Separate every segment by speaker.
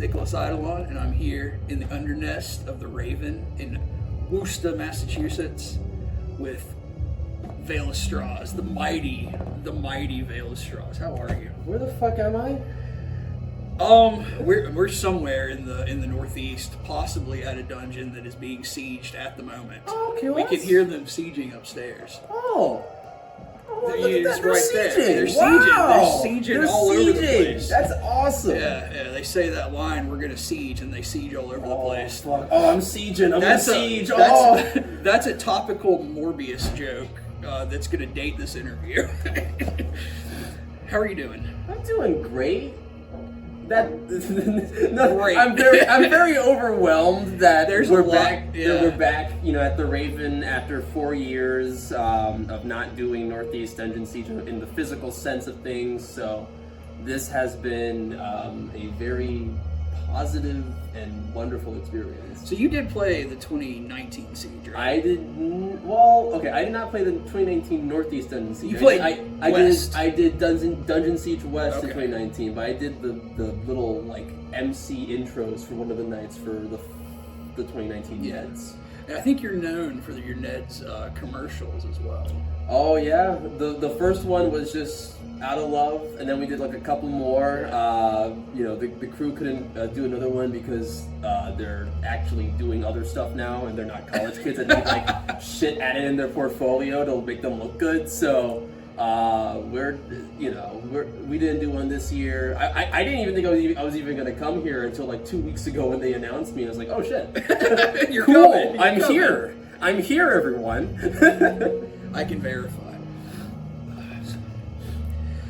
Speaker 1: Nicholas Eidolon, and I'm here in the Undernest of the Raven in Worcester, Massachusetts, with Vaelastrasz, the mighty Vaelastrasz. How are you?
Speaker 2: Where the fuck am I?
Speaker 1: We're somewhere in the northeast, possibly at a dungeon that is being sieged at the moment.
Speaker 2: Oh, okay,
Speaker 1: we can hear them sieging upstairs.
Speaker 2: Oh, look at that.
Speaker 1: They're right there. They're sieging.
Speaker 2: Wow.
Speaker 1: They're sieging all over the place.
Speaker 2: That's awesome.
Speaker 1: Yeah. They say that line, "We're gonna siege," and they siege all over the place.
Speaker 2: Fuck. Oh, I'm sieging. I'm gonna siege.
Speaker 1: That's a topical Morbius joke that's gonna date this interview. How are you doing?
Speaker 2: I'm doing great.
Speaker 1: Great.
Speaker 2: I'm very overwhelmed that we're back.
Speaker 1: Yeah.
Speaker 2: We're back, at the Raven after 4 years of not doing Northeast Dungeon Siege in the physical sense of things. So this has been a very positive and wonderful experience.
Speaker 1: So you did play the 2019 Siege, right?
Speaker 2: I did. Well, okay. I did not play the 2019 Northeast Dungeon Siege.
Speaker 1: You played West.
Speaker 2: I did Dungeon Siege West in
Speaker 1: Okay.
Speaker 2: 2019, but I did the little MC intros for one of the nights for the 2019 Neds.
Speaker 1: And I think you're known for your Ned's commercials as well.
Speaker 2: Oh yeah, the first one was just out of love, and then we did a couple more. The crew couldn't do another one because they're actually doing other stuff now, and they're not college kids that need shit added in their portfolio to make them look good. So we didn't do one this year. I didn't even think I was even gonna come here until 2 weeks ago when they announced me. I was like, oh shit,
Speaker 1: You're
Speaker 2: cool.
Speaker 1: coming.
Speaker 2: I'm here. I'm here, everyone.
Speaker 1: I can verify.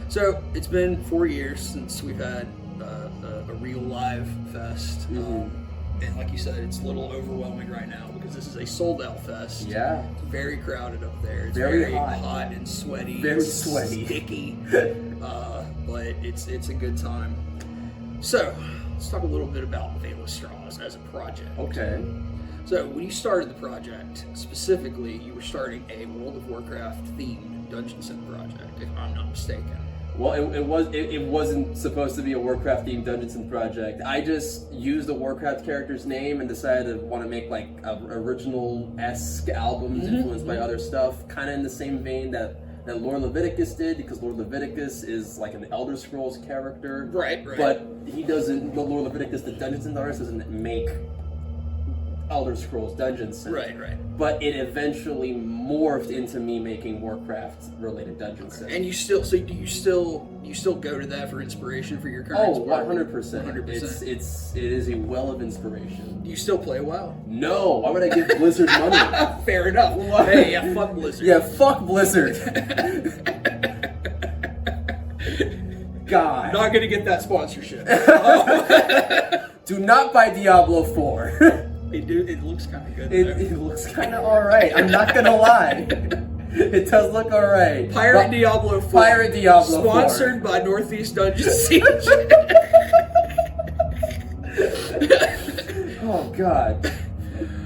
Speaker 1: So it's been 4 years since we've had a real live fest. And like you said, it's a little overwhelming right now because this is a sold-out fest.
Speaker 2: Yeah.
Speaker 1: It's very crowded up there. It's
Speaker 2: Very
Speaker 1: hot and sweaty.
Speaker 2: Very
Speaker 1: It's
Speaker 2: sweaty.
Speaker 1: sticky. But it's a good time. So let's talk a little bit about Vaelastrasz as a project.
Speaker 2: Okay.
Speaker 1: So when you started the project, specifically, you were starting a World of Warcraft themed Dungeon Sim project, if I'm not mistaken.
Speaker 2: Well, it wasn't supposed to be a Warcraft themed Dungeon Sim project. I just used the Warcraft character's name and decided to want to make original-esque albums influenced by other stuff, kind of in the same vein that Lord Leviticus did, because Lord Leviticus is an Elder Scrolls character.
Speaker 1: Right.
Speaker 2: But he doesn't. The Lord Leviticus, the Dungeon Sim artist, doesn't make Elder Scrolls Dungeon Sim.
Speaker 1: Right.
Speaker 2: But it eventually morphed into me making Warcraft-related Dungeon Sim.
Speaker 1: And do you still go to that for inspiration for your current
Speaker 2: Oh,
Speaker 1: sport?
Speaker 2: 100%. It is a well of inspiration.
Speaker 1: Do you still play WoW?
Speaker 2: No, why would I give Blizzard money?
Speaker 1: Fair enough. Hey, yeah, fuck Blizzard.
Speaker 2: Yeah, fuck Blizzard. God.
Speaker 1: Not gonna get that sponsorship.
Speaker 2: Do not buy Diablo 4.
Speaker 1: It looks kind of good.
Speaker 2: It looks kind of alright. I'm not gonna lie. It does look alright.
Speaker 1: Pirate Diablo 4.
Speaker 2: Pirate Diablo 4.
Speaker 1: Sponsored by Northeast Dungeon Siege.
Speaker 2: Oh God.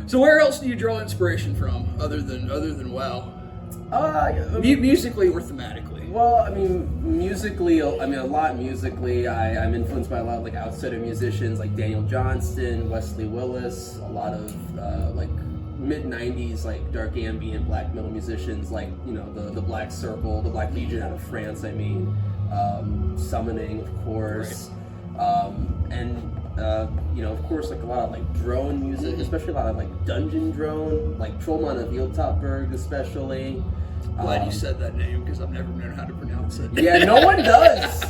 Speaker 1: So where else do you draw inspiration from, other than WoW? Musically or thematically?
Speaker 2: Well, musically, a lot musically. I'm influenced by a lot of outsider musicians like Daniel Johnston, Wesley Willis, a lot of mid-90s dark ambient black metal musicians the Black Circle, the Black Legion out of France, Summoning, of course.
Speaker 1: Right.
Speaker 2: Of course, a lot of drone music, especially a lot of dungeon drone, Trollman of Yiltopberg especially.
Speaker 1: Glad you said that name because I've never known how to pronounce it.
Speaker 2: Yeah, no one does.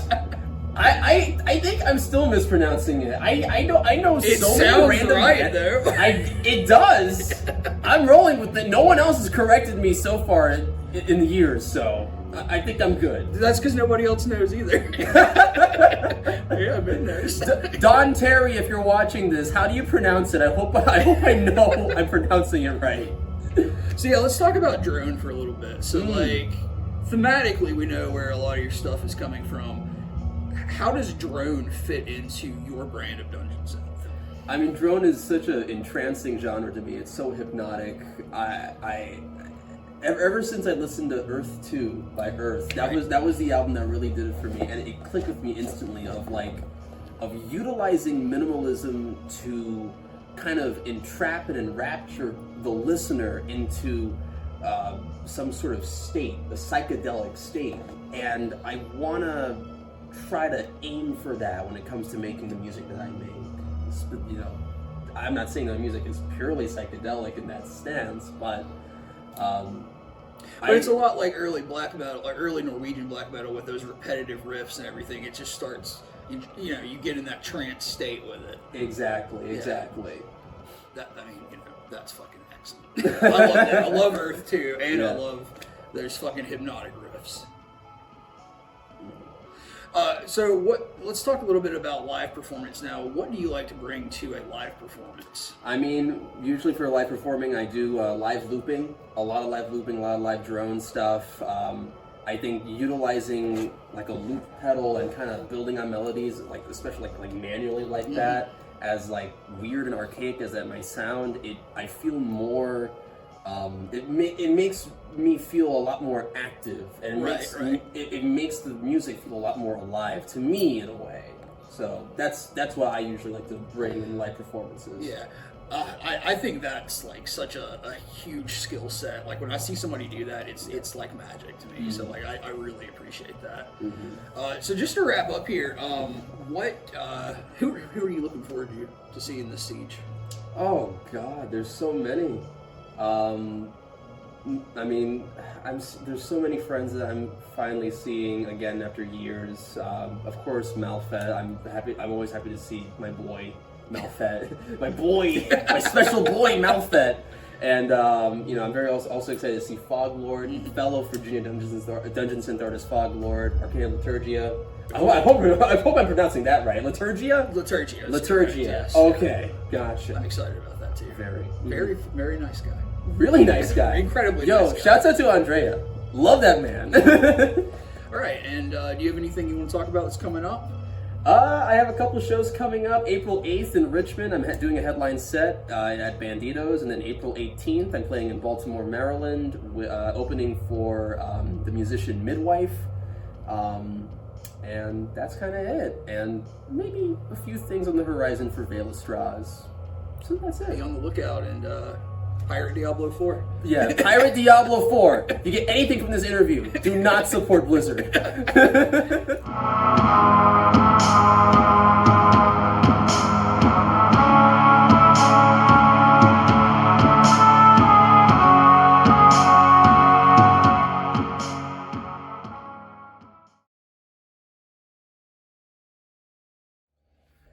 Speaker 2: I think I'm still mispronouncing it. I know
Speaker 1: It
Speaker 2: so
Speaker 1: sounds
Speaker 2: many random
Speaker 1: right though.
Speaker 2: It does. I'm rolling with it. No one else has corrected me so far in the years, so I think I'm good.
Speaker 1: That's because nobody else knows either. Yeah, I've been there.
Speaker 2: Don Terry, if you're watching this, how do you pronounce it? I hope I know I'm pronouncing it right.
Speaker 1: So yeah, let's talk about drone for a little bit. So thematically, we know where a lot of your stuff is coming from. How does drone fit into your brand of Dungeon Sim?
Speaker 2: Drone is such an entrancing genre to me. It's so hypnotic. Ever since I listened to Earth 2 by Earth, that was the album that really did it for me, and it clicked with me instantly of of utilizing minimalism to kind of entrap and enrapture the listener into some sort of state, a psychedelic state. And I want to try to aim for that when it comes to making the music that I make. You know, I'm not saying that music is purely psychedelic in that stance, but
Speaker 1: it's a lot like early black metal, like early Norwegian black metal with those repetitive riffs and everything. It just starts, you know, you get in that trance state with it.
Speaker 2: Exactly.
Speaker 1: That's fucking excellent. I love that. I love Earth too, and I love those fucking hypnotic riffs. Let's talk a little bit about live performance now. What do you like to bring to a live performance?
Speaker 2: I mean, usually for live performing, I do live looping, a lot of live drone stuff. I think utilizing like a loop pedal and kind of building on melodies, like especially like manually like that, as like weird and archaic as that might sound, I feel more. It makes me feel a lot more active, and it makes the music feel a lot more alive to me in a way. So that's what I usually like to bring in live performances.
Speaker 1: Yeah, I think that's like such a huge skill set. Like when I see somebody do that, it's like magic to me. So like I really appreciate that. So just to wrap up here, who are you looking forward to see in this siege?
Speaker 2: Oh God, there's so many. I mean, there's so many friends that I'm finally seeing again after years. Of course, Malfet. I'm always happy to see my boy Malfet, my special boy Malfet. And I'm very also excited to see Foglord, fellow Virginia Dungeon Synth artist Foglord, Arcana Liturgia. I hope I'm pronouncing that right. Liturgia.
Speaker 1: Correct, yes.
Speaker 2: Okay, gotcha.
Speaker 1: I'm excited about that too. Very nice guy.
Speaker 2: Really nice guy.
Speaker 1: Incredibly nice guy.
Speaker 2: Shouts out to Andrea. Love that man.
Speaker 1: All right, and do you have anything you want to talk about that's coming up?
Speaker 2: I have a couple shows coming up. April 8th in Richmond, I'm doing a headline set at Banditos, and then April 18th, I'm playing in Baltimore, Maryland, opening for the musician Midwife. And that's kind of it. And maybe a few things on the horizon for Vaelastrasz. So that's it.
Speaker 1: Be on the lookout, and Pirate Diablo 4.
Speaker 2: Yeah, Pirate Diablo 4. If you get anything from this interview, do not support Blizzard.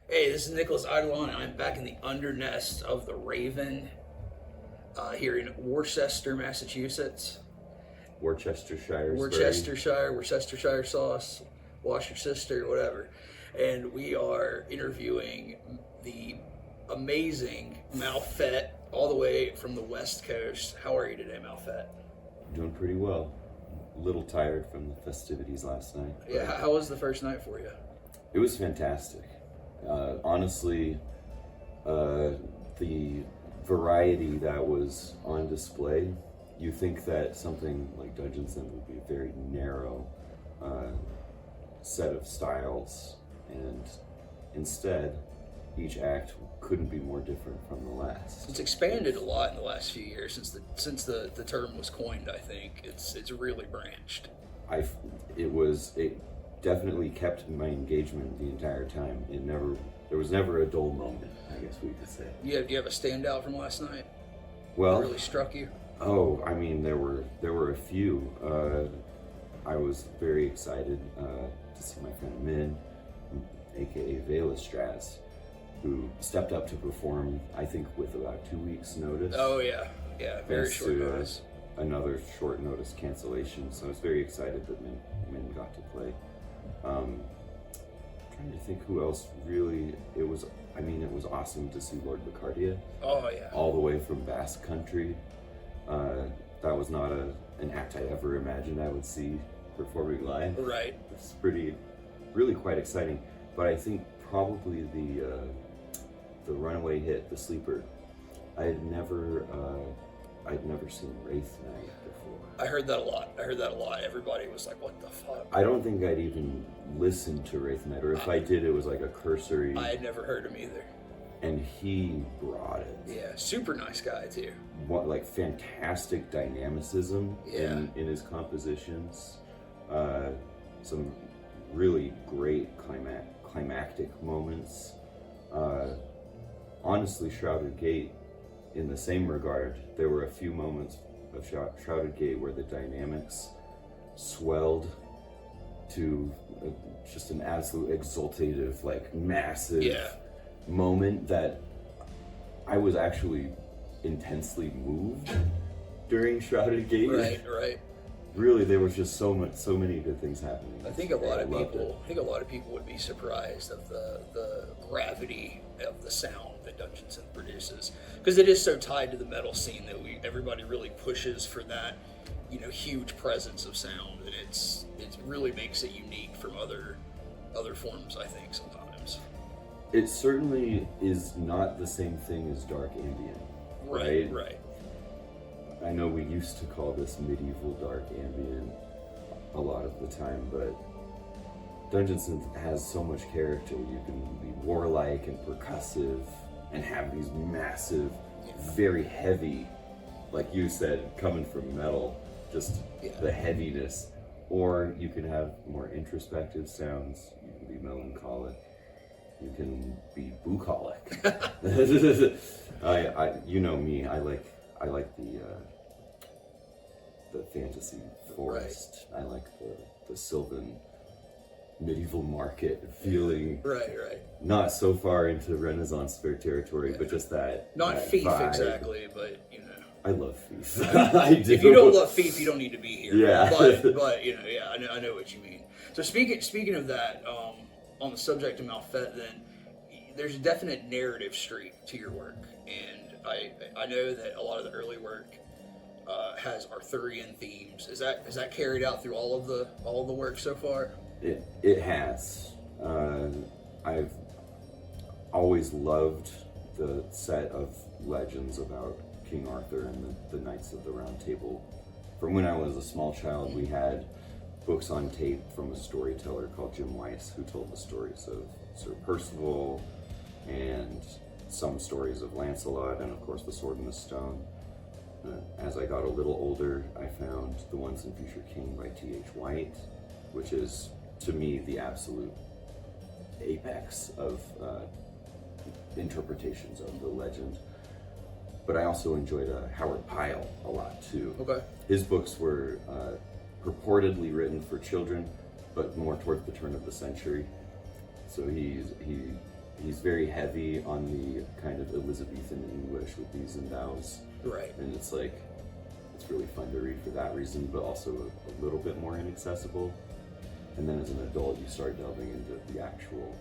Speaker 1: Hey, this is Nicholas Eidolon, and I'm back in the Undernest of the Raven here in Worcester, Massachusetts.
Speaker 3: Worcestershire
Speaker 1: sauce, wash your sister, whatever. And we are interviewing the amazing Malfet all the way from the West Coast. How are you today, Malfet?
Speaker 3: Doing pretty well. A little tired from the festivities last night.
Speaker 1: Yeah, how was the first night for you?
Speaker 3: It was fantastic. Honestly, the variety that was on display, you think that something like Dungeon Synth would be a very narrow set of styles, and instead, each act couldn't be more different from the last.
Speaker 1: It's expanded a lot in the last few years since the term was coined. I think it's really branched.
Speaker 3: It definitely kept my engagement the entire time. There was never a dull moment, I guess we could say.
Speaker 1: Do you have a standout from last night?
Speaker 3: Well,
Speaker 1: that really struck you?
Speaker 3: Oh, I mean, there were a few. I was very excited to see my friend Min, aka Vaelastrasz, who stepped up to perform, I think, with about 2 weeks' notice.
Speaker 1: Oh yeah, very short notice.
Speaker 3: Another short notice cancellation, so I was very excited that Min got to play. Trying to think who else really. It was awesome to see Lord Vicardia.
Speaker 1: Oh yeah.
Speaker 3: All the way from Basque Country. That was not an act I ever imagined I would see performing live.
Speaker 1: Right.
Speaker 3: It's really quite exciting. But I think probably the runaway hit, the sleeper. I had never I'd never seen Wraith Knight before.
Speaker 1: I heard that a lot. Everybody was like, what the fuck?
Speaker 3: I don't think I'd even listened to Wraith Knight, or if I did, it was like a cursory.
Speaker 1: I had never heard him either.
Speaker 3: And he brought it.
Speaker 1: Yeah, super nice guy too.
Speaker 3: What, like fantastic dynamicism in his compositions. Some really great climactic moments. Honestly, Shrouded Gate, in the same regard, there were a few moments of Shrouded Gate where the dynamics swelled to just an absolute exultative, like massive moment that I was actually intensely moved during Shrouded Gate.
Speaker 1: Right.
Speaker 3: Really, there was just so many good things happening.
Speaker 1: I think a lot of people would be surprised of the gravity of the sound that Dungeon Synth produces, because it is so tied to the metal scene that everybody really pushes for that, huge presence of sound, and it really makes it unique from other forms, I think, sometimes.
Speaker 3: It certainly is not the same thing as dark ambient.
Speaker 1: Right.
Speaker 3: I know we used to call this medieval dark ambient a lot of the time, but Dungeon Synth has so much character. You can be warlike and percussive and have these massive, very heavy, like you said, coming from metal, just the heaviness. Or you can have more introspective sounds. You can be melancholic. You can be bucolic. You know me. I like the fantasy forest. Right. I like the sylvan medieval market feeling.
Speaker 1: Right.
Speaker 3: Not so far into Renaissance fair territory, but just that.
Speaker 1: Not
Speaker 3: that
Speaker 1: fief
Speaker 3: vibe.
Speaker 1: Exactly, but
Speaker 3: I love fief. I do.
Speaker 1: If you don't love fief, you don't need to be here.
Speaker 3: Yeah.
Speaker 1: But I know what you mean. So speaking of that, on the subject of Malfet, then there's a definite narrative streak to your work, and I know that a lot of the early work has Arthurian themes. Is that carried out through all of the work so far?
Speaker 3: It has. I've always loved the set of legends about King Arthur and the Knights of the Round Table. From when I was a small child, we had books on tape from a storyteller called Jim Weiss, who told the stories of Sir Percival and some stories of Lancelot, and of course the Sword and the Stone. As I got a little older, I found The Once and Future King by T.H. White, which is, to me, the absolute apex of interpretations of the legend. But I also enjoyed Howard Pyle a lot, too.
Speaker 1: Okay.
Speaker 3: His books were purportedly written for children, but more towards the turn of the century. So he's very heavy on the kind of Elizabethan English with these and thous.
Speaker 1: Right.
Speaker 3: And it's really fun to read for that reason, but also a little bit more inaccessible. And then as an adult, you start delving into the actual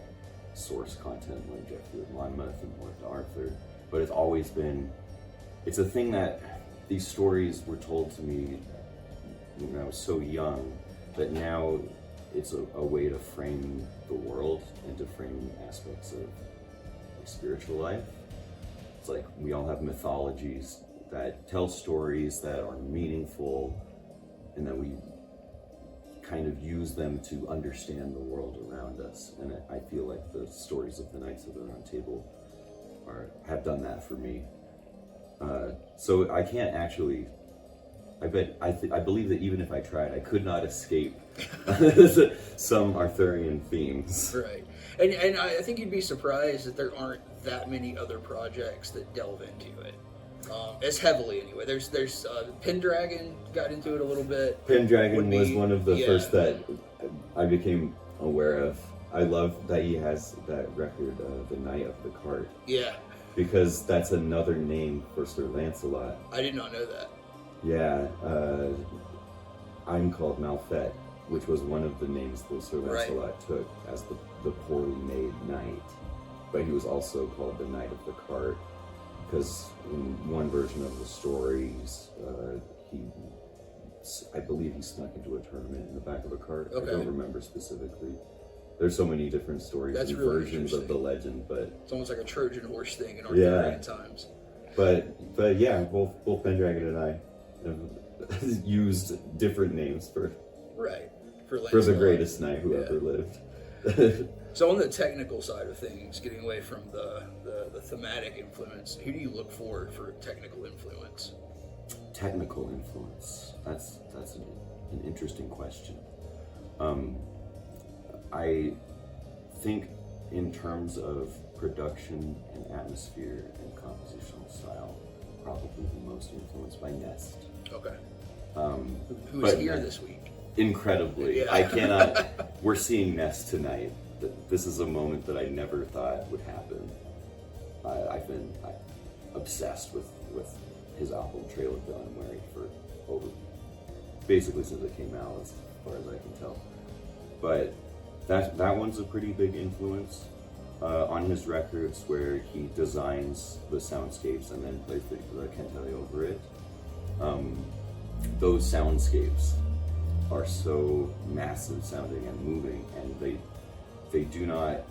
Speaker 3: source content, like Geoffrey of Monmouth and Morte d'Arthur. But it's a thing that these stories were told to me when I was so young, that now it's a way to frame the world and to frame aspects of spiritual life. It's like we all have mythologies that tell stories that are meaningful, and that we kind of use them to understand the world around us. And I feel like the stories of the Knights of the Round Table have done that for me. So I can't actually. I believe that even if I tried, I could not escape some Arthurian themes.
Speaker 1: Right, and I think you'd be surprised that there aren't that many other projects that delve into it as heavily. Anyway, there's Pendragon got into it a little bit.
Speaker 3: Pendragon was one of the first that I became aware of. I love that he has that record, the Knight of the Cart.
Speaker 1: Yeah,
Speaker 3: because that's another name for Sir Lancelot.
Speaker 1: I did not know that.
Speaker 3: Yeah, I'm called Malfet, which was one of the names that Sir Lancelot took as the poorly made knight. But he was also called the Knight of the Cart, because in one version of the stories, I believe he snuck into a tournament in the back of a cart. Okay. I don't remember specifically. There's so many different stories and really versions of the legend, but
Speaker 1: it's almost like a Trojan horse thing in Arthurian times.
Speaker 3: But yeah, both Pendragon and I have used different names for the greatest knight who ever lived.
Speaker 1: So on the technical side of things, getting away from the thematic influence, who do you look for technical influence?
Speaker 3: Technical influence. That's an interesting question. I think in terms of production and atmosphere and compositional style, probably the most influenced by Nest.
Speaker 1: Okay. Who
Speaker 3: but
Speaker 1: is here this week?
Speaker 3: Incredibly.
Speaker 1: Yeah.
Speaker 3: I cannot. We're seeing Nest tonight. This is a moment that I never thought would happen. I've been obsessed with his album Trail of Dawn and Weary for basically since it came out, as far as I can tell. But that one's a pretty big influence on his records, where he designs the soundscapes and then plays the cantelli over it. Those soundscapes are so massive sounding and moving, and they do not.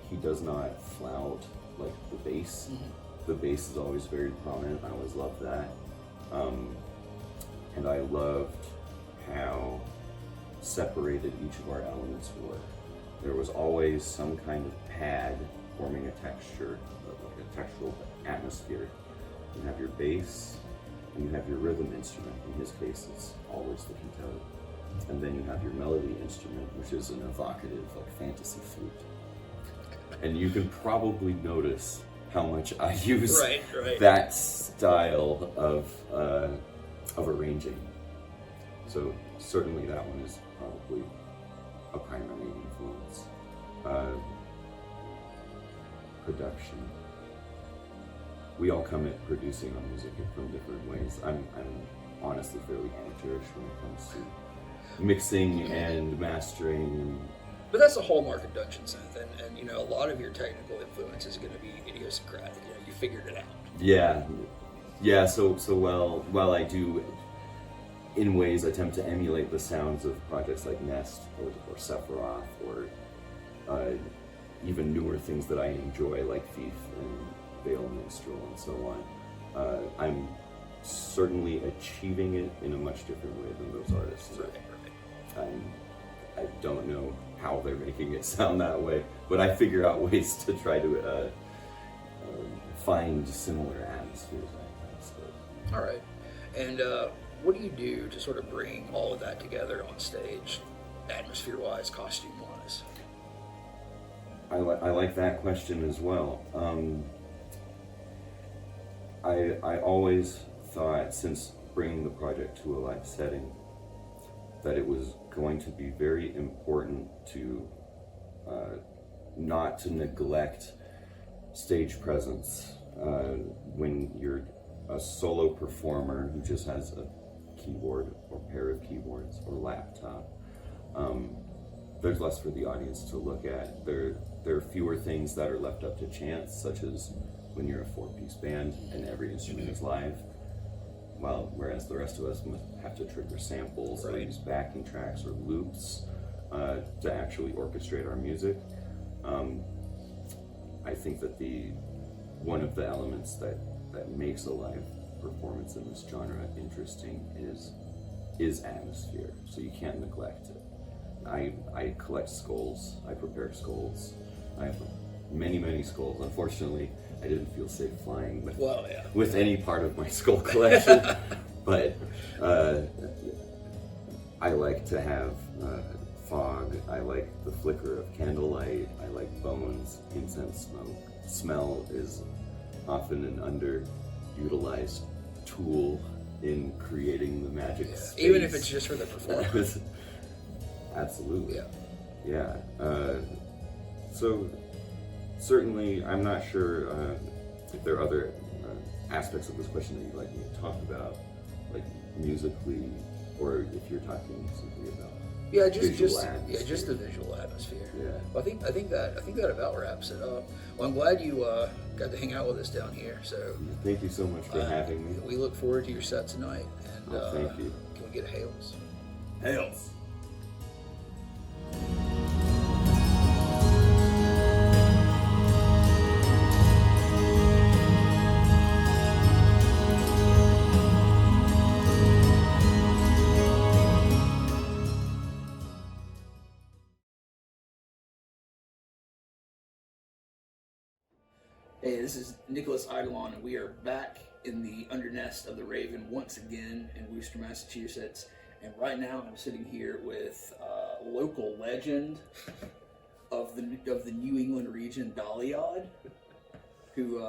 Speaker 3: He does not flout like the bass. Mm-hmm. The bass is always very prominent. I always loved that, and I loved how separated each of our elements were. There was always some kind of pad forming a texture, like a textural atmosphere. You have your bass, and you have your rhythm instrument. In his case, it's always the cantelli. And then you have your melody instrument, which is an evocative, like fantasy flute. And you can probably notice how much I use that style of arranging. So certainly that one is probably a primary influence. Production. We all come at producing our music from different ways. I'm honestly fairly amateurish when it comes to mixing and mastering.
Speaker 1: But that's the hallmark of Dungeon Synth, and you know, a lot of your technical influence is going to be idiosyncratic. You know, you figured it out.
Speaker 3: Yeah. So while I do, in ways, attempt to emulate the sounds of projects like Nest or Sephiroth or even newer things that I enjoy, like Thief and Veil Minstrel and so on. I'm certainly achieving it in a much different way than those artists. Right. I don't know how they're making it sound that way, but I figure out ways to try to find similar atmospheres.
Speaker 1: All right. And what do you do to sort of bring all of that together on stage, atmosphere-wise, costume-wise?
Speaker 3: I like that question as well. I always thought, since bringing the project to a live setting, that it was going to be very important to not to neglect stage presence when you're a solo performer who just has a keyboard or pair of keyboards or laptop. There's less for the audience to look at. There are fewer things that are left up to chance, such as when you're a 4-piece band and every instrument is live. Whereas the rest of us must have to trigger samples or use backing tracks or loops to actually orchestrate our music. I think that one of the elements that makes a live performance in this genre interesting is atmosphere. So you can't neglect it. I collect skulls. I prepare skulls. I have many skulls. Unfortunately, I didn't feel safe flying with any part of my skull collection, but I like to have fog. I like the flicker of candlelight. I like bones, incense smoke. Smell is often an underutilized tool in creating the magic space.
Speaker 1: Even if it's just for the performance.
Speaker 3: Absolutely. Yeah. So certainly, I'm not sure if there are other aspects of this question that you'd like me to talk about, like musically, or if you're talking simply about
Speaker 1: just the visual atmosphere.
Speaker 3: Yeah.
Speaker 1: Well, I think that about wraps it up. Well, I'm glad you got to hang out with us down here. So
Speaker 3: thank you so much for having me.
Speaker 1: We look forward to your set tonight. And
Speaker 3: thank you.
Speaker 1: Can we get a hails?
Speaker 3: Hails.
Speaker 1: Hey, this is Nicholas Eidolon, and we are back in the Undernest of the Raven once again in Worcester, Massachusetts. And right now, I'm sitting here with local legend of the New England region, Dahliad, who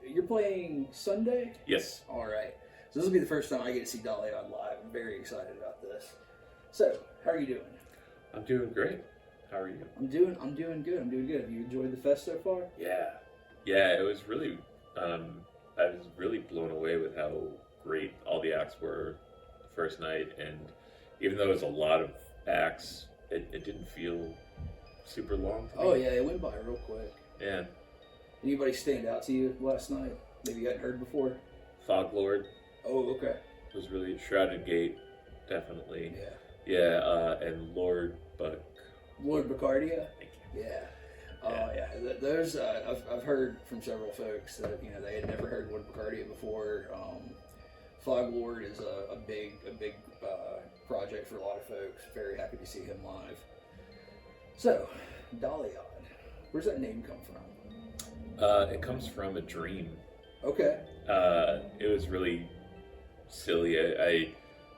Speaker 1: you're playing Sunday.
Speaker 4: Yes.
Speaker 1: All right. So this will be the first time I get to see Dahliad live. I'm very excited about this. So, how are you doing?
Speaker 4: I'm doing great. How are you?
Speaker 1: I'm doing good. Have you enjoyed the fest so far?
Speaker 4: Yeah, it was really, I was really blown away with how great all the acts were the first night, and even though it was a lot of acts, it didn't feel super long to me.
Speaker 1: Oh yeah, it went by real quick.
Speaker 4: Yeah.
Speaker 1: Anybody stand out to you last night? Maybe you hadn't heard before?
Speaker 4: Fog Lord
Speaker 1: Oh, okay.
Speaker 4: was really Shrouded Gate, definitely.
Speaker 1: Yeah.
Speaker 4: Yeah, and Lord Buck.
Speaker 1: Lord Bacardia?
Speaker 4: Thank you.
Speaker 1: Yeah. Yeah. There's I've heard from several folks that they had never heard Lord Bacardia before. Fog Lord is a big project for a lot of folks. Very happy to see him live. So, Dahliad, where's that name come from?
Speaker 4: It comes from a dream.
Speaker 1: Okay.
Speaker 4: It was really silly.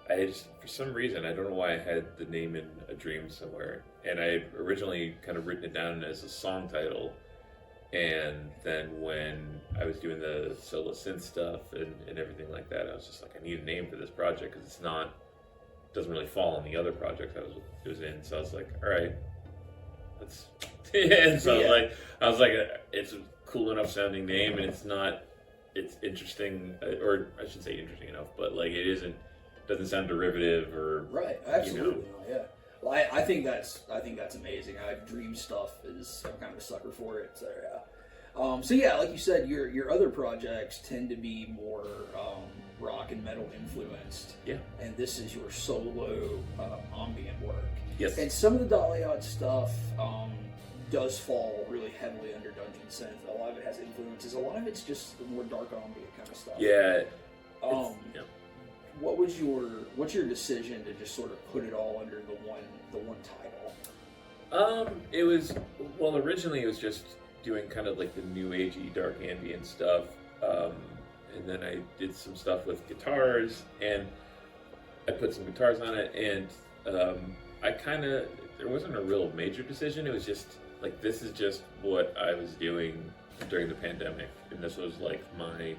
Speaker 4: I just, for some reason, I don't know why I had the name in a dream somewhere. And I had originally kind of written it down as a song title. And then when I was doing the solo synth stuff and everything like that, I was just like, I need a name for this project because doesn't really fall on the other project it was in. So I was like, all right, let's. And so I was like, it's a cool enough sounding name, and it's interesting, or I shouldn't say interesting enough, but like doesn't sound derivative or
Speaker 1: right. Absolutely, yeah. Well, I think that's amazing. Dream stuff I'm kind of a sucker for it. So yeah. So yeah, like you said, your other projects tend to be more rock and metal influenced.
Speaker 4: Yeah.
Speaker 1: And this is your solo ambient work.
Speaker 4: Yes.
Speaker 1: And some of the Dahliad stuff does fall really heavily under dungeon synth. A lot of it has influences. A lot of it's just the more dark ambient kind of stuff.
Speaker 4: Yeah.
Speaker 1: Yeah. What's your decision to just sort of put it all under the one title?
Speaker 4: It was, well, originally it was just doing kind of like the new agey dark ambient stuff, and then I did some stuff with guitars, and I put some guitars on it, and there wasn't a real major decision. It was just like, this is just what I was doing during the pandemic, and this was like my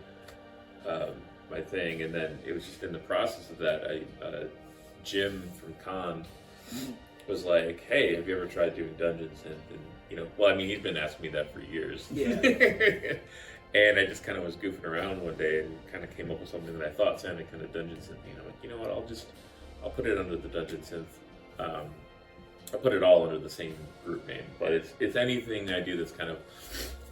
Speaker 4: thing. And then it was just in the process of that, Jim from Con was like, hey, have you ever tried doing dungeons? And well, I mean, he's been asking me that for years.
Speaker 1: Yeah.
Speaker 4: And I just kind of was goofing around one day and kind of came up with something that I thought sounded kind of dungeon synth. Like, you know what, I'll put it under the dungeon synth. I'll put it all under the same group name, but it's anything I do that's kind of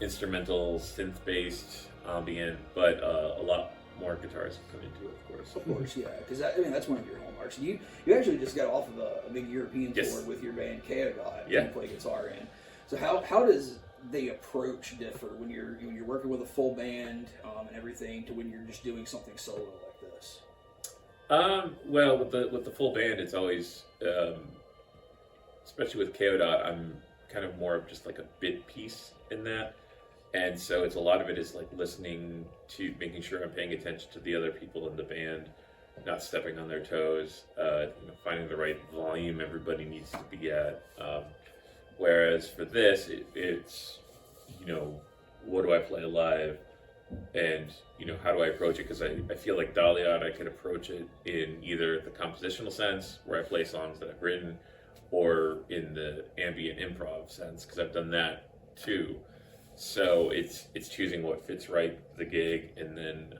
Speaker 4: instrumental, synth-based, ambient, but a lot more guitars come into it, of course.
Speaker 1: Of course, yeah, because that's one of your hallmarks. You actually just got off of a big European tour with your band Chaodot.
Speaker 4: Yeah.
Speaker 1: You play guitar in. So how does the approach differ when you're working with a full band and everything to when you're just doing something solo like this?
Speaker 4: Well, with the full band, it's always, especially with Chaodot, I'm kind of more of just like a bit piece in that. And so a lot of it is like listening to, making sure I'm paying attention to the other people in the band, not stepping on their toes, finding the right volume everybody needs to be at. Whereas for this, it's, what do I play live? And, how do I approach it? Because I feel like Dahliad, I can approach it in either the compositional sense, where I play songs that I've written, or in the ambient improv sense, because I've done that too. So it's choosing what fits right for the gig, and then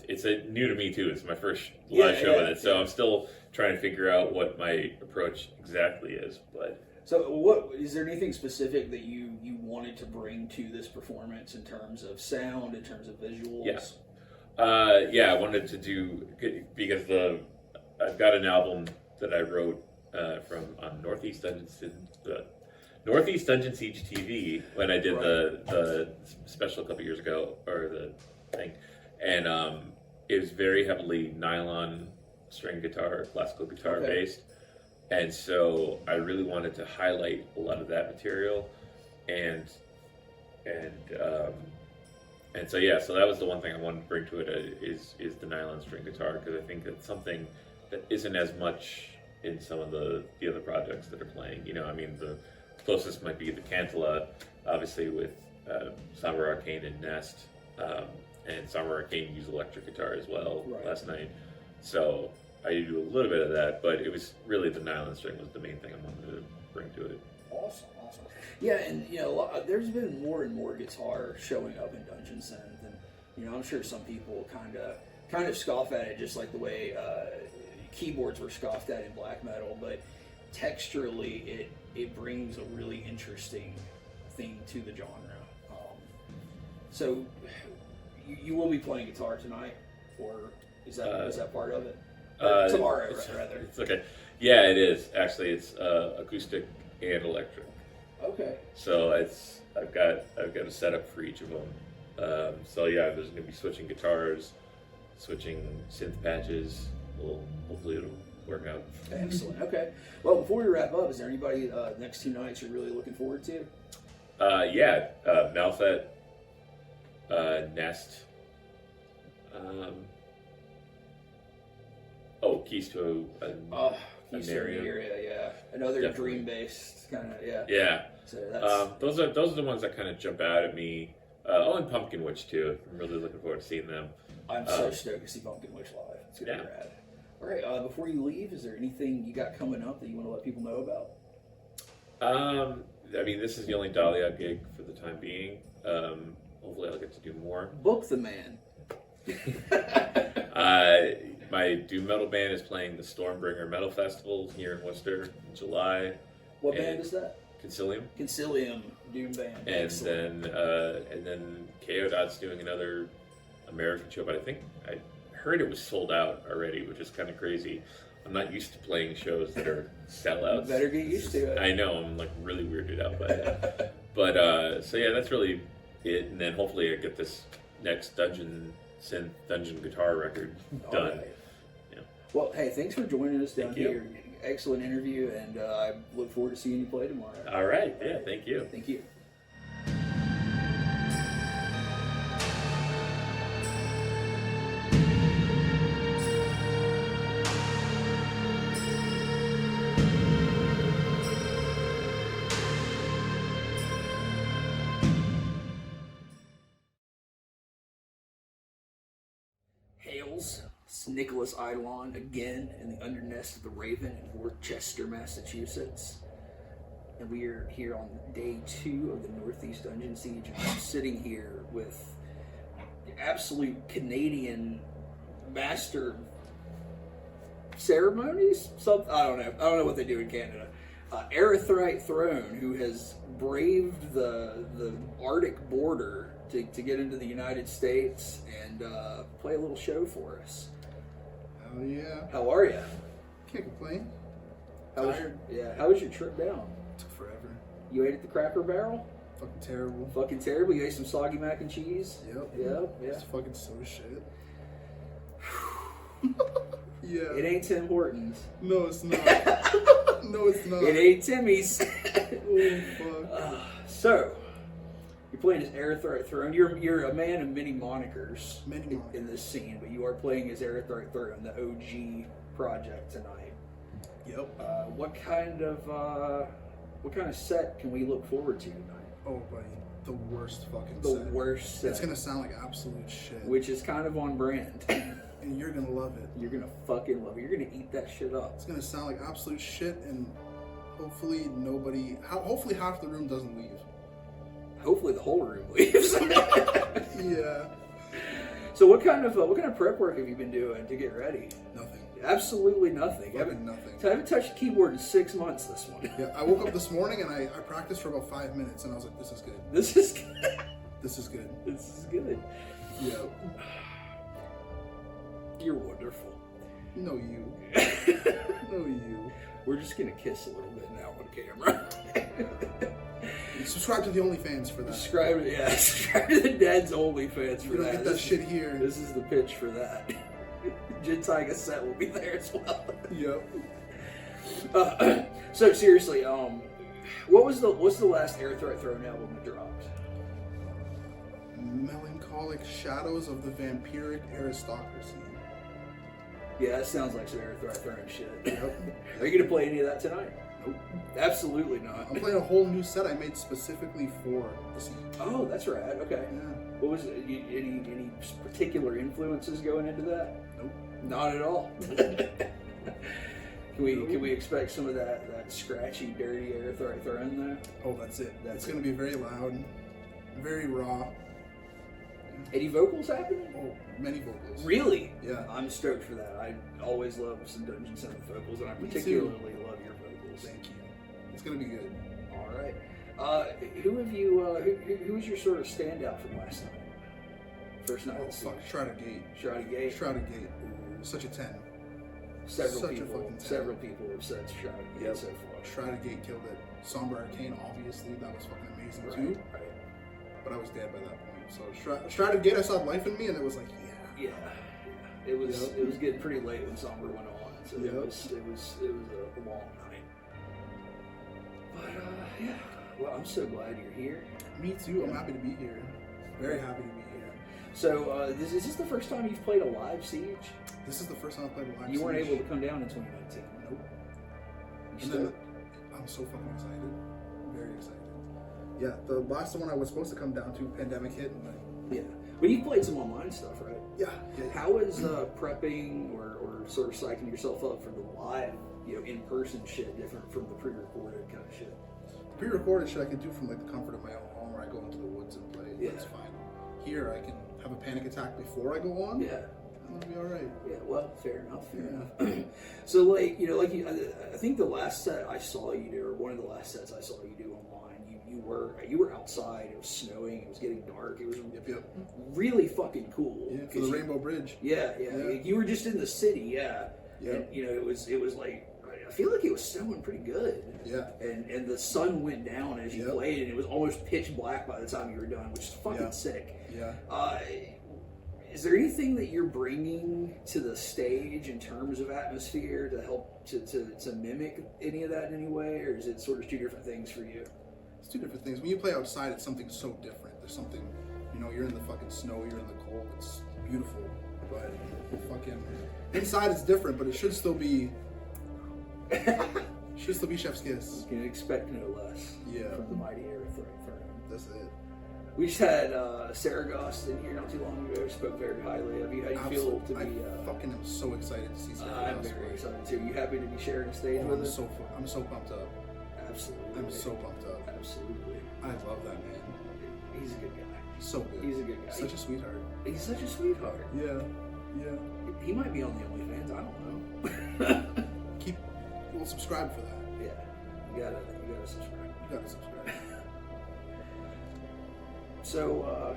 Speaker 4: it's new to me too. It's my first live show with it, so I'm still trying to figure out what my approach exactly is. But
Speaker 1: so, what is there anything specific that you wanted to bring to this performance in terms of sound, in terms of visuals?
Speaker 4: Yes. I wanted to do, because I've got an album that I wrote from on Northeast Dungeon Siege TV when I did the special a couple years ago, or the thing, and it was very heavily nylon string guitar, classical guitar based, and so I really wanted to highlight a lot of that material, and so yeah, so that was the one thing I wanted to bring to it is the nylon string guitar, because I think that's something that isn't as much in some of the other projects that are playing. You know, I mean, the closest might be the Cantala, obviously with Somber Arcane and Nest, and Somber Arcane used electric guitar as well last night. So I do a little bit of that, but it was really the nylon string was the main thing I wanted to bring to it.
Speaker 1: Awesome. Yeah, and you know, there's been more and more guitar showing up in Dungeon Synth, and you know, I'm sure some people kind of scoff at it, just like the way keyboards were scoffed at in black metal. But texturally, it brings a really interesting thing to the genre. So, you will be playing guitar tonight, or is that part of it? Tomorrow, rather.
Speaker 4: It's okay. Yeah, it is. Actually, it's acoustic and electric.
Speaker 1: Okay.
Speaker 4: So I've got a setup for each of them. So yeah, there's going to be switching guitars, switching synth patches. Hopefully it'll work out.
Speaker 1: Excellent. Okay. Well, before we wrap up, is there anybody next 2 nights you're really looking forward to?
Speaker 4: Yeah, Malfet, Nest. Keys to Oneiria.
Speaker 1: Yeah. Another dream-based kind of, yeah.
Speaker 4: Yeah.
Speaker 1: So that's...
Speaker 4: those are the ones that kind of jump out at me. And Pumpkin Witch too. I'm really looking forward to seeing them.
Speaker 1: I'm so stoked to see Pumpkin Witch live. It's gonna be rad. All right. Before you leave, is there anything you got coming up that you want to let people know about?
Speaker 4: I mean, this is the only Dahliad gig for the time being. Hopefully, I'll get to do more.
Speaker 1: Book the man.
Speaker 4: My doom metal band is playing the Stormbringer Metal Festival here in Worcester in July.
Speaker 1: What band is that?
Speaker 4: Concilium
Speaker 1: doom band.
Speaker 4: And then KO.'s doing another American show, but I heard it was sold out already, which is kind of crazy. I'm not used to playing shows that are sellouts.
Speaker 1: You better get used to it.
Speaker 4: I know, I'm like really weirded out by it. But so yeah, that's really it. And then hopefully I get this next dungeon guitar record done.
Speaker 1: Right. Yeah. Well, hey, thanks for joining us down here. Excellent interview, and I look forward to seeing you play tomorrow.
Speaker 4: All right. Yeah. Thank you.
Speaker 1: Thank you. Hails, it's Nicholas Eidolon again in the Undernest of the Raven in Worcester, Massachusetts. And we are here on day 2 of the Northeast Dungeon Siege. And I'm sitting here with the absolute Canadian master ceremonies? I don't know what they do in Canada. Erythrite Throne, who has braved the Arctic border to get into the United States and play a little show for us.
Speaker 5: Hell yeah.
Speaker 1: How are you?
Speaker 5: Can't complain.
Speaker 1: How was your trip down?
Speaker 5: Took forever.
Speaker 1: You ate at the Cracker Barrel?
Speaker 5: Fucking terrible.
Speaker 1: Fucking terrible. You ate some soggy mac and cheese?
Speaker 5: Yep.
Speaker 1: Yeah.
Speaker 5: It's fucking so shit. Yeah.
Speaker 1: It ain't Tim Hortons.
Speaker 5: No, it's not. No, it's not.
Speaker 1: It ain't Timmy's.
Speaker 5: Oh, fuck.
Speaker 1: So, you're playing as Erythrite Throne. You're a man of many monikers in this scene, but you are playing as Erythrite Throne, the OG project tonight.
Speaker 5: Yep.
Speaker 1: What kind of set can we look forward to tonight?
Speaker 5: Oh, buddy, the worst fucking
Speaker 1: The
Speaker 5: set.
Speaker 1: worst set.
Speaker 5: It's gonna sound like absolute shit.
Speaker 1: Which is kind of on brand.
Speaker 5: And you're gonna love it.
Speaker 1: You're gonna fucking love it. You're gonna eat that shit up.
Speaker 5: It's gonna sound like absolute shit, and hopefully half the room doesn't leave.
Speaker 1: Hopefully the whole room leaves.
Speaker 5: Yeah.
Speaker 1: So what kind of prep work have you been doing to get ready?
Speaker 5: Nothing.
Speaker 1: Absolutely nothing.
Speaker 5: Nothing.
Speaker 1: I haven't touched a keyboard in 6 months this one.
Speaker 5: Yeah, I woke up this morning and I practiced for about 5 minutes and I was like, this is good.
Speaker 1: This is good.
Speaker 5: This is good.
Speaker 1: This is good.
Speaker 5: Yeah.
Speaker 1: You're wonderful.
Speaker 5: No, you. No, you.
Speaker 1: We're just gonna kiss a little bit now on camera.
Speaker 5: Subscribe to the OnlyFans for that.
Speaker 1: Subscribe to the Dad's OnlyFans for
Speaker 5: You don't
Speaker 1: that.
Speaker 5: get that shit here.
Speaker 1: This is the pitch for that. Jintaiga set will be there as well.
Speaker 5: Yep.
Speaker 1: So seriously, what's the last Erythrite Throne album that dropped?
Speaker 5: Melancholic Shadows of the Vampiric Aristocracy.
Speaker 1: Yeah, that sounds like some Erythrite Throne shit.
Speaker 5: Yep.
Speaker 1: Are you gonna play any of that tonight?
Speaker 5: Nope.
Speaker 1: Absolutely not.
Speaker 5: I'm playing a whole new set I made specifically for the siege.
Speaker 1: Oh, that's right. Okay.
Speaker 5: Yeah.
Speaker 1: What was it? Any particular influences going into that?
Speaker 5: Nope.
Speaker 1: Not at all. Can we expect some of that scratchy, dirty Erythrite Throne there?
Speaker 5: Oh, that's it.
Speaker 1: That's
Speaker 5: It's going to be very loud, very raw.
Speaker 1: Any vocals happening?
Speaker 5: Oh, many vocals.
Speaker 1: Really?
Speaker 5: Yeah.
Speaker 1: I'm stoked for that. I always love some Dungeon 7 vocals, and I
Speaker 5: Me
Speaker 1: particularly
Speaker 5: too.
Speaker 1: love your vocals.
Speaker 5: Thank you. It's going to be good.
Speaker 1: All right. Who have you? Who was your sort of standout from last night? First night.
Speaker 5: Oh,
Speaker 1: of the
Speaker 5: fuck.
Speaker 1: siege?
Speaker 5: Shrouded Gate.
Speaker 1: Shrouded Gate.
Speaker 5: Shrouded Gate. Such a 10.
Speaker 1: Several
Speaker 5: Such a
Speaker 1: people.
Speaker 5: fucking 10.
Speaker 1: Several people have said Shrouded Gate
Speaker 5: Yep.
Speaker 1: so far.
Speaker 5: Shrouded Gate killed it. Somber Arcane, obviously. That was fucking amazing
Speaker 1: Right.
Speaker 5: too.
Speaker 1: Right.
Speaker 5: But I was dead by that point. So Shrouded Gate, I saw life in me, and it was like, yeah.
Speaker 1: Yeah. It was
Speaker 5: Yep.
Speaker 1: it was getting pretty late when Somber went on, so
Speaker 5: Yep.
Speaker 1: it was a long night. But yeah. Well, I'm so glad you're here.
Speaker 5: Me too. I'm happy to be here. Very happy to be here.
Speaker 1: So is this the first time you've played a live siege?
Speaker 5: This is the first time I played a live
Speaker 1: You weren't
Speaker 5: siege.
Speaker 1: able to come down in 2019.
Speaker 5: Nope.
Speaker 1: You
Speaker 5: And then I'm so fucking excited. Very excited. Yeah, the last one I was supposed to come down to, pandemic hit, and
Speaker 1: yeah. But you played some online stuff, right?
Speaker 5: yeah.
Speaker 1: How is prepping or sort of psyching yourself up for the live, in-person shit different from the pre-recorded kind of shit?
Speaker 5: Pre-recorded shit I can do from like the comfort of my own home, where I go into the woods and play.
Speaker 1: Yeah.
Speaker 5: That's fine. Here I can have a panic attack before I go on.
Speaker 1: Yeah.
Speaker 5: And it'll be all right.
Speaker 1: Yeah, well, fair enough.
Speaker 5: Yeah.
Speaker 1: Enough. So, I think the last set I saw you do, or one of the last sets I saw you do online, you were outside. It was snowing. It was getting dark. It was
Speaker 5: Yep.
Speaker 1: really fucking cool.
Speaker 5: Yeah, for the Rainbow Bridge.
Speaker 1: Yeah.
Speaker 5: Yeah.
Speaker 1: You were just in the city, yeah.
Speaker 5: Yeah.
Speaker 1: And, it was like, I feel like it was snowing pretty good.
Speaker 5: Yeah.
Speaker 1: And the sun went down as you
Speaker 5: Yep.
Speaker 1: played, and it was almost pitch black by the time you were done, which is fucking
Speaker 5: Yeah.
Speaker 1: sick.
Speaker 5: Yeah.
Speaker 1: Is there anything that you're bringing to the stage in terms of atmosphere to help to mimic any of that in any way, or is it sort of two different things for you?
Speaker 5: It's two different things. When you play outside, it's something so different. There's something, you're in the fucking snow, you're in the cold. It's beautiful, but fucking inside it's different. But it should still be, chef's kiss.
Speaker 1: You can expect no less.
Speaker 5: Yeah.
Speaker 1: From the mighty Erythrite Throne.
Speaker 5: That's it.
Speaker 1: We just had Seregost in here not too long ago. Spoke very highly of you. How do you feel to
Speaker 5: I
Speaker 1: be?
Speaker 5: fucking am so excited to see Seregost.
Speaker 1: I'm very excited too. You happy to be sharing a stage with us?
Speaker 5: I'm so pumped up.
Speaker 1: Absolutely.
Speaker 5: I'm so pumped up.
Speaker 1: Absolutely.
Speaker 5: I love that man.
Speaker 1: He's a good guy.
Speaker 5: So good.
Speaker 1: He's a good guy.
Speaker 5: Such a sweetheart.
Speaker 1: He's such a sweetheart.
Speaker 5: Yeah. Yeah.
Speaker 1: He might be on the OnlyFans. I don't know.
Speaker 5: We'll subscribe for that.
Speaker 1: Yeah. You gotta subscribe.
Speaker 5: You gotta subscribe.
Speaker 1: So,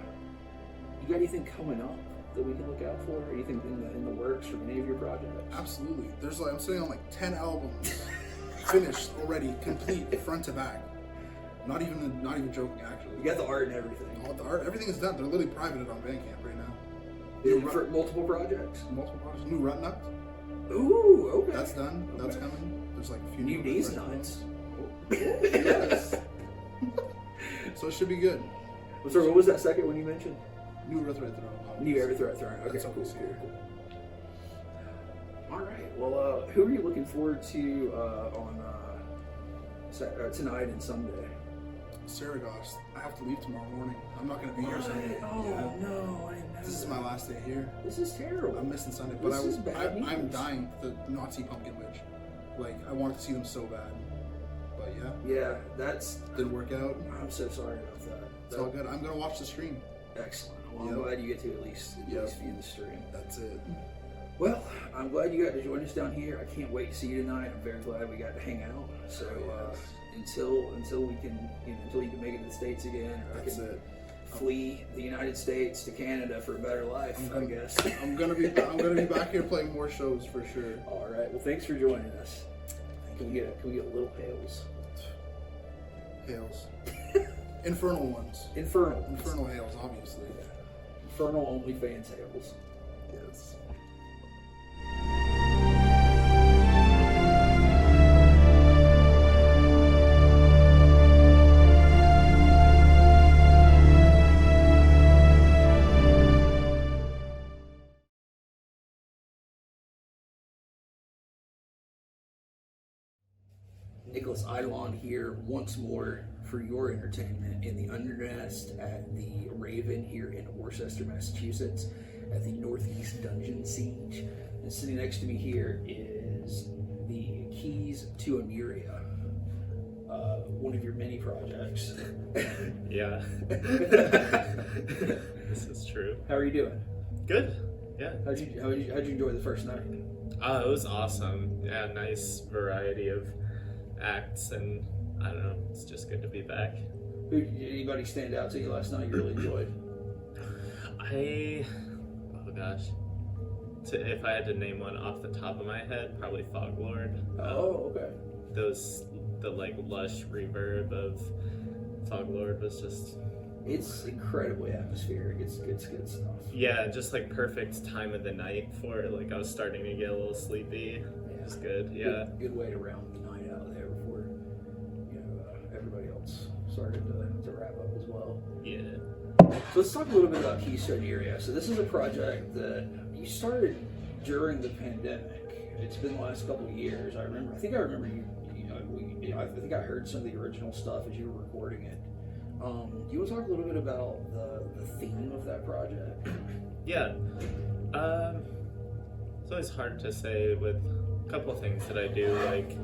Speaker 1: you got anything coming up that we can look out for? Anything in the works for any of your projects?
Speaker 5: Absolutely. There's I'm sitting on like 10 albums finished already, complete front to back. Not even joking actually.
Speaker 1: You got the art and everything.
Speaker 5: All the art, everything is done. They're literally privated on Bandcamp right now.
Speaker 1: For multiple projects?
Speaker 5: Multiple projects. New Rutnuck.
Speaker 1: Ooh, okay.
Speaker 5: That's done. That's
Speaker 1: Okay.
Speaker 5: coming. There's like a few
Speaker 1: New
Speaker 5: new
Speaker 1: D's
Speaker 5: records.
Speaker 1: nuts.
Speaker 5: Yes. So it should be good.
Speaker 1: Sorry, what was that second one you mentioned?
Speaker 5: New Erythrite Throne.
Speaker 1: New Erythrite Throne. Okay,
Speaker 5: That's
Speaker 1: cool,
Speaker 5: always
Speaker 1: cool,
Speaker 5: here.
Speaker 1: cool. All right. Well, who are you looking forward to on tonight and Sunday?
Speaker 5: Seregost. I have to leave tomorrow morning. I'm not going to be here Sunday.
Speaker 1: Oh
Speaker 5: Yeah.
Speaker 1: no, I didn't know.
Speaker 5: This is my last day here.
Speaker 1: This is terrible.
Speaker 5: I'm missing Sunday, but
Speaker 1: This is bad
Speaker 5: I'm
Speaker 1: news.
Speaker 5: dying to not see Pumpkin Witch. Like, I wanted to see them so bad. But yeah,
Speaker 1: Yeah, that's.
Speaker 5: didn't work out.
Speaker 1: I'm so sorry about that.
Speaker 5: It's all good. I'm going to watch the stream.
Speaker 1: Excellent. Well,
Speaker 5: Yep.
Speaker 1: I'm glad you get to at least
Speaker 5: Yep.
Speaker 1: view the stream.
Speaker 5: That's it.
Speaker 1: Well, I'm glad you got to join us down here. I can't wait to see you tonight. I'm very glad we got to hang out. So until we can, until you can make it to the States again, or I
Speaker 5: That's
Speaker 1: can
Speaker 5: it.
Speaker 1: flee the United States to Canada for a better life, I guess.
Speaker 5: I'm gonna be back here playing more shows for sure.
Speaker 1: All right. Well, thanks for joining us. Can we get little hails?
Speaker 5: Hails. Infernal ones.
Speaker 1: Infernal.
Speaker 5: Infernal hails, obviously.
Speaker 1: Infernal OnlyFans hails.
Speaker 5: Yes.
Speaker 1: Nicholas Eidolon here once more for your entertainment in the Undernest at the Raven here in Worcester, Massachusetts, at the Northeast Dungeon Siege. And sitting next to me here is the keys to Oneiria, one of your many projects.
Speaker 6: Yeah. This is true.
Speaker 1: How are you doing?
Speaker 6: Good. Yeah.
Speaker 1: How'd you enjoy the first night?
Speaker 6: It was awesome. Yeah, nice variety of acts, and I don't know, it's just good to be back.
Speaker 1: Did anybody stand out to you last night you really enjoyed?
Speaker 6: Oh gosh. If I had to name one off the top of my head, probably Foglord.
Speaker 1: Okay.
Speaker 6: The like lush reverb of Foglord was just...
Speaker 1: It's incredibly atmospheric. It's good stuff.
Speaker 6: Yeah, just like perfect time of the night for it. Like I was starting to get a little sleepy.
Speaker 1: Yeah.
Speaker 6: It was good. Yeah.
Speaker 1: Good way to round the night out there before everybody else started to wrap up as well.
Speaker 6: Yeah.
Speaker 1: So let's talk a little bit about Keys to Oneiria. So this is a project that you started during the pandemic. It's been the last couple of years. I think I remember you. I think I heard some of the original stuff as you were recording it. Do you want to talk a little bit about the theme of that project?
Speaker 6: Yeah. It's always hard to say with a couple of things that I do, like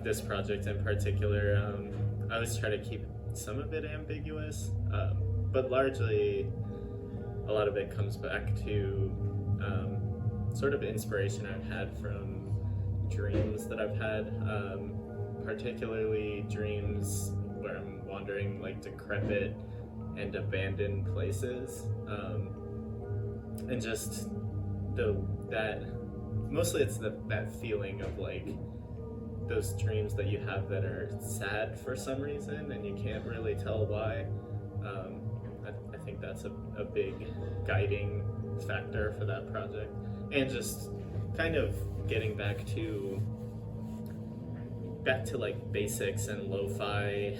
Speaker 6: this project in particular. I always try to keep some of it ambiguous, but largely a lot of it comes back to sort of inspiration I've had from dreams that I've had, particularly dreams where I'm wandering like decrepit and abandoned places, and just mostly it's that feeling of like those dreams that you have that are sad for some reason and you can't really tell why. I think that's a big guiding factor for that project, and just kind of getting back to like basics and lo-fi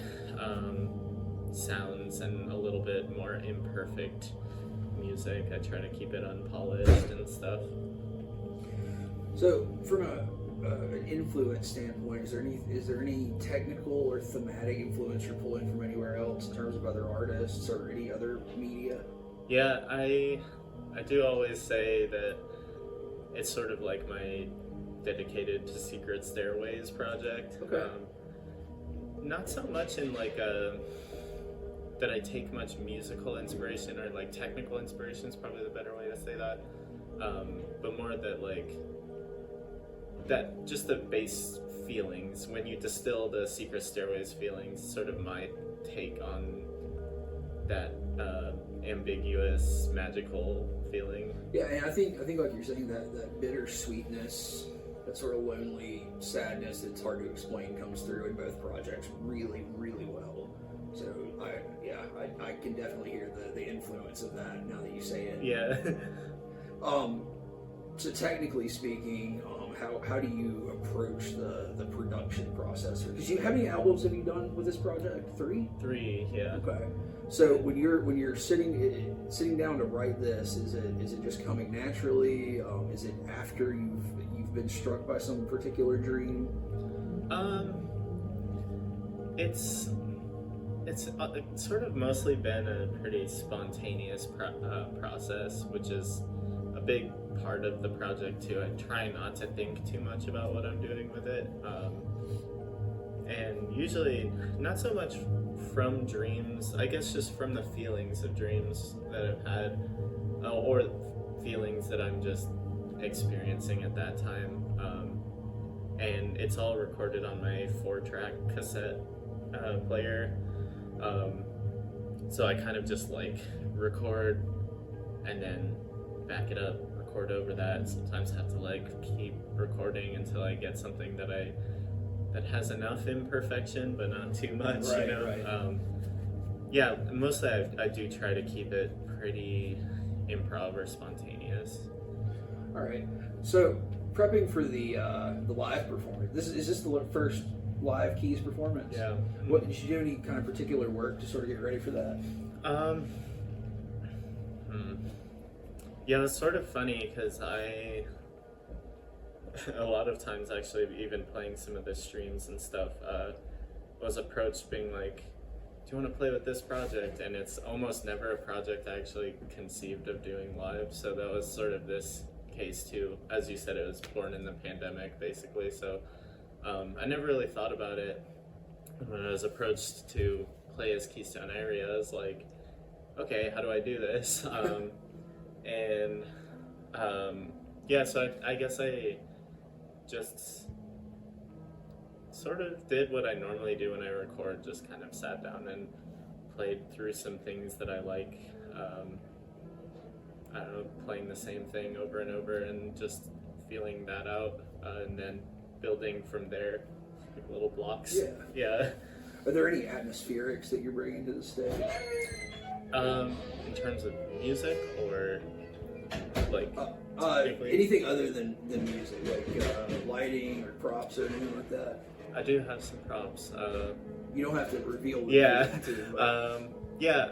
Speaker 6: sounds and a little bit more imperfect music. I try to keep it unpolished and stuff.
Speaker 1: So from an influence standpoint, is there any technical or thematic influence you're pulling from anywhere else in terms of other artists or any other media?
Speaker 6: Yeah, I do always say that it's sort of like my dedicated to Secret Stairways project.
Speaker 1: Okay.
Speaker 6: Not so much in like that I take much musical inspiration, or like technical inspiration is probably the better way to say that, but more that like that just the base feelings when you distill the Secret Stairways feelings, sort of my take on that ambiguous magical feeling.
Speaker 1: Yeah, and I think like you're saying, that bittersweetness, that sort of lonely sadness that's hard to explain comes through in both projects really, really well. So I can definitely hear the influence of that now that you say it.
Speaker 6: Yeah.
Speaker 1: So technically speaking, how do you approach the production process? Because how many albums have you done with this project? 3?
Speaker 6: 3, yeah.
Speaker 1: Okay. So when you're sitting down to write this, is it just coming naturally? Is it after you've been struck by some particular dream?
Speaker 6: It's sort of mostly been a pretty spontaneous process, which is a big part of the project too. I try not to think too much about what I'm doing with it, and usually not so much from dreams, I guess just from the feelings of dreams that I've had, or feelings that I'm just experiencing at that time, and it's all recorded on my 4-track cassette player, so I kind of just like record and then back it up, record over that. Sometimes I have to like keep recording until I get something that has enough imperfection but not too much.
Speaker 1: Right,
Speaker 6: you know?
Speaker 1: right.
Speaker 6: Yeah, mostly I do try to keep it pretty improv or spontaneous.
Speaker 1: All right. So prepping for the live performance. Is this the first live Keys performance?
Speaker 6: Yeah.
Speaker 1: What did you do? Any kind of particular work to sort of get ready for that?
Speaker 6: Yeah, it's sort of funny because a lot of times actually, even playing some of the streams and stuff, was approached being like, do you want to play with this project? And it's almost never a project I actually conceived of doing live, so that was sort of this case too. As you said, it was born in the pandemic basically, so I never really thought about it. When I was approached to play as Keystone Area, I was like, okay, how do I do this? Yeah, so I guess I just sort of did what I normally do when I record, just kind of sat down and played through some things that I like. I don't know, playing the same thing over and over and just feeling that out, and then building from there, like little blocks. Yeah.
Speaker 1: Are there any atmospherics that you're bringing to the stage?
Speaker 6: In terms of music or like
Speaker 1: Anything other than music, like lighting or props or anything like that?
Speaker 6: I do have some props.
Speaker 1: You don't have to reveal what
Speaker 6: Yeah.
Speaker 1: you're into, but...
Speaker 6: Yeah,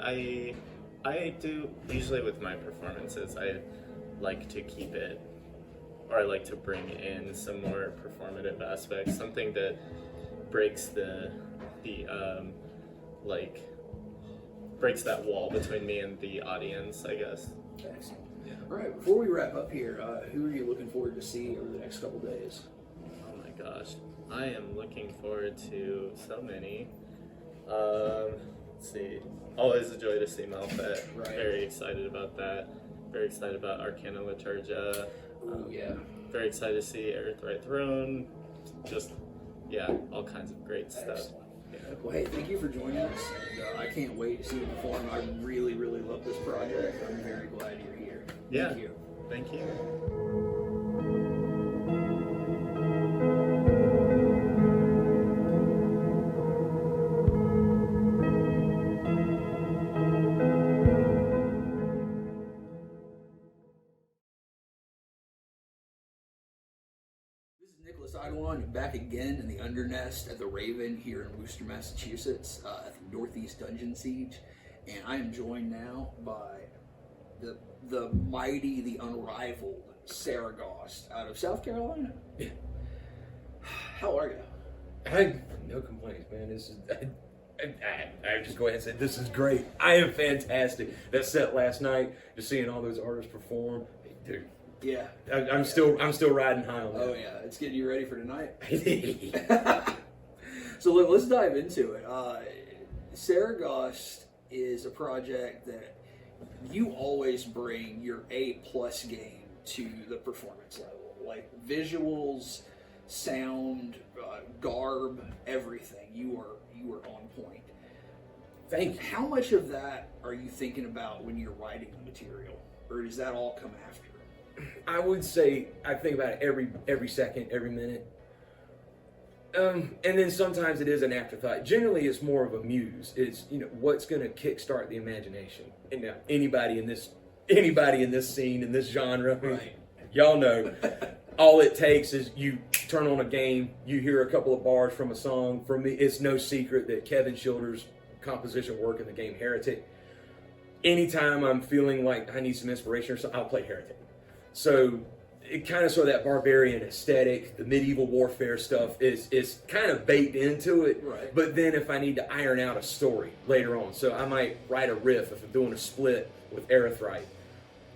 Speaker 6: I do, usually with my performances, I like to keep it, or I like to bring in some more performative aspects, something that breaks breaks that wall between me and the audience, I guess.
Speaker 1: Excellent. All right, before we wrap up here, who are you looking forward to see over the next couple days?
Speaker 6: Oh my gosh, I am looking forward to so many. Let's see. Always a joy to see Malfet.
Speaker 1: Right.
Speaker 6: Very excited about that. Very excited about Arcana Liturgia.
Speaker 1: Yeah.
Speaker 6: Very excited to see Erythrite Throne. Just, yeah, all kinds of great stuff.
Speaker 1: Excellent. Well, hey, thank you for joining us. And, I can't wait to see you perform. I really, really love this project. I'm very glad you're here.
Speaker 6: Yeah.
Speaker 1: Thank you.
Speaker 6: Thank you.
Speaker 1: Eidolon, back again in the Undernest at the Raven here in Worcester, Massachusetts, at the Northeast Dungeon Siege, and I am joined now by the mighty, the unrivaled Seregost out of South Carolina.
Speaker 7: Yeah.
Speaker 1: How are you?
Speaker 7: I no complaints, man. This is I just go ahead and say this is great. I am fantastic. That set last night, just seeing all those artists perform, dude.
Speaker 1: Yeah.
Speaker 7: I'm still riding high on that.
Speaker 1: Oh yeah, it's getting you ready for tonight.
Speaker 7: Yeah.
Speaker 1: So look, let's dive into it. Seregost is a project that you always bring your A+ game to the performance level, like visuals, sound, garb, everything. You are on point.
Speaker 7: Thank you.
Speaker 1: How much of that are you thinking about when you're writing the material, or does that all come after?
Speaker 7: I would say I think about it every second, every minute. And then sometimes it is an afterthought. Generally, it's more of a muse. It's, what's going to kickstart the imagination. And now, anybody in this scene, in this genre,
Speaker 1: Right.
Speaker 7: Y'all know, all it takes is you turn on a game, you hear a couple of bars from a song. For me, it's no secret that Kevin Schilder's composition work in the game Heretic, anytime I'm feeling like I need some inspiration or something, I'll play Heretic. So it kind of sort of that barbarian aesthetic, the medieval warfare stuff is kind of baked into it.
Speaker 1: Right.
Speaker 7: But then if I need to iron out a story later on, so I might write a riff if I'm doing a split with Erythrite.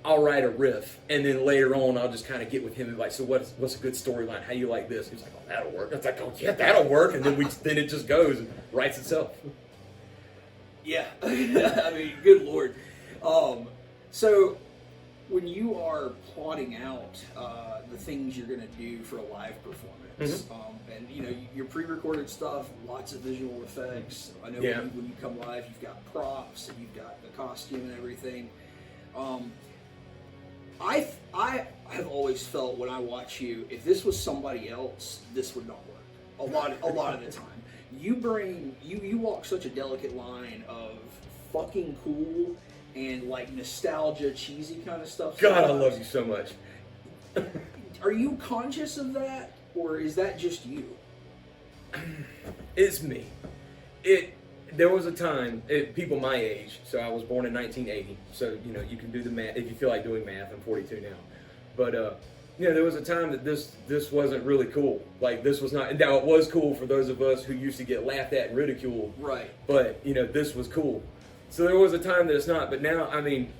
Speaker 7: I'll write a riff, and then later on I'll just kind of get with him and like, so what's a good storyline? How do you like this? He's like, oh, that'll work. It's like, oh yeah, that'll work, and then it just goes and writes itself.
Speaker 1: Yeah, I mean, good lord. So when you are plotting out the things you're going to do for a live performance, and your pre-recorded stuff, lots of visual effects. I know when you come live, you've got props and you've got the costume and everything. I have always felt when I watch you, if this was somebody else, this would not work. A lot of the time. You walk such a delicate line of fucking cool and like nostalgia, cheesy kind of stuff.
Speaker 7: God, I love you so much.
Speaker 1: Are you conscious of that, or is that just you?
Speaker 7: It's me. There was a time, people my age, so I was born in 1980, so you can do the math if you feel like doing math. I'm 42 now, but you know, there was a time that this wasn't really cool. Like, this was not. Now, it was cool for those of us who used to get laughed at and ridiculed.
Speaker 1: Right.
Speaker 7: But, you know, this was cool. So there was a time that it's not. But now, I mean,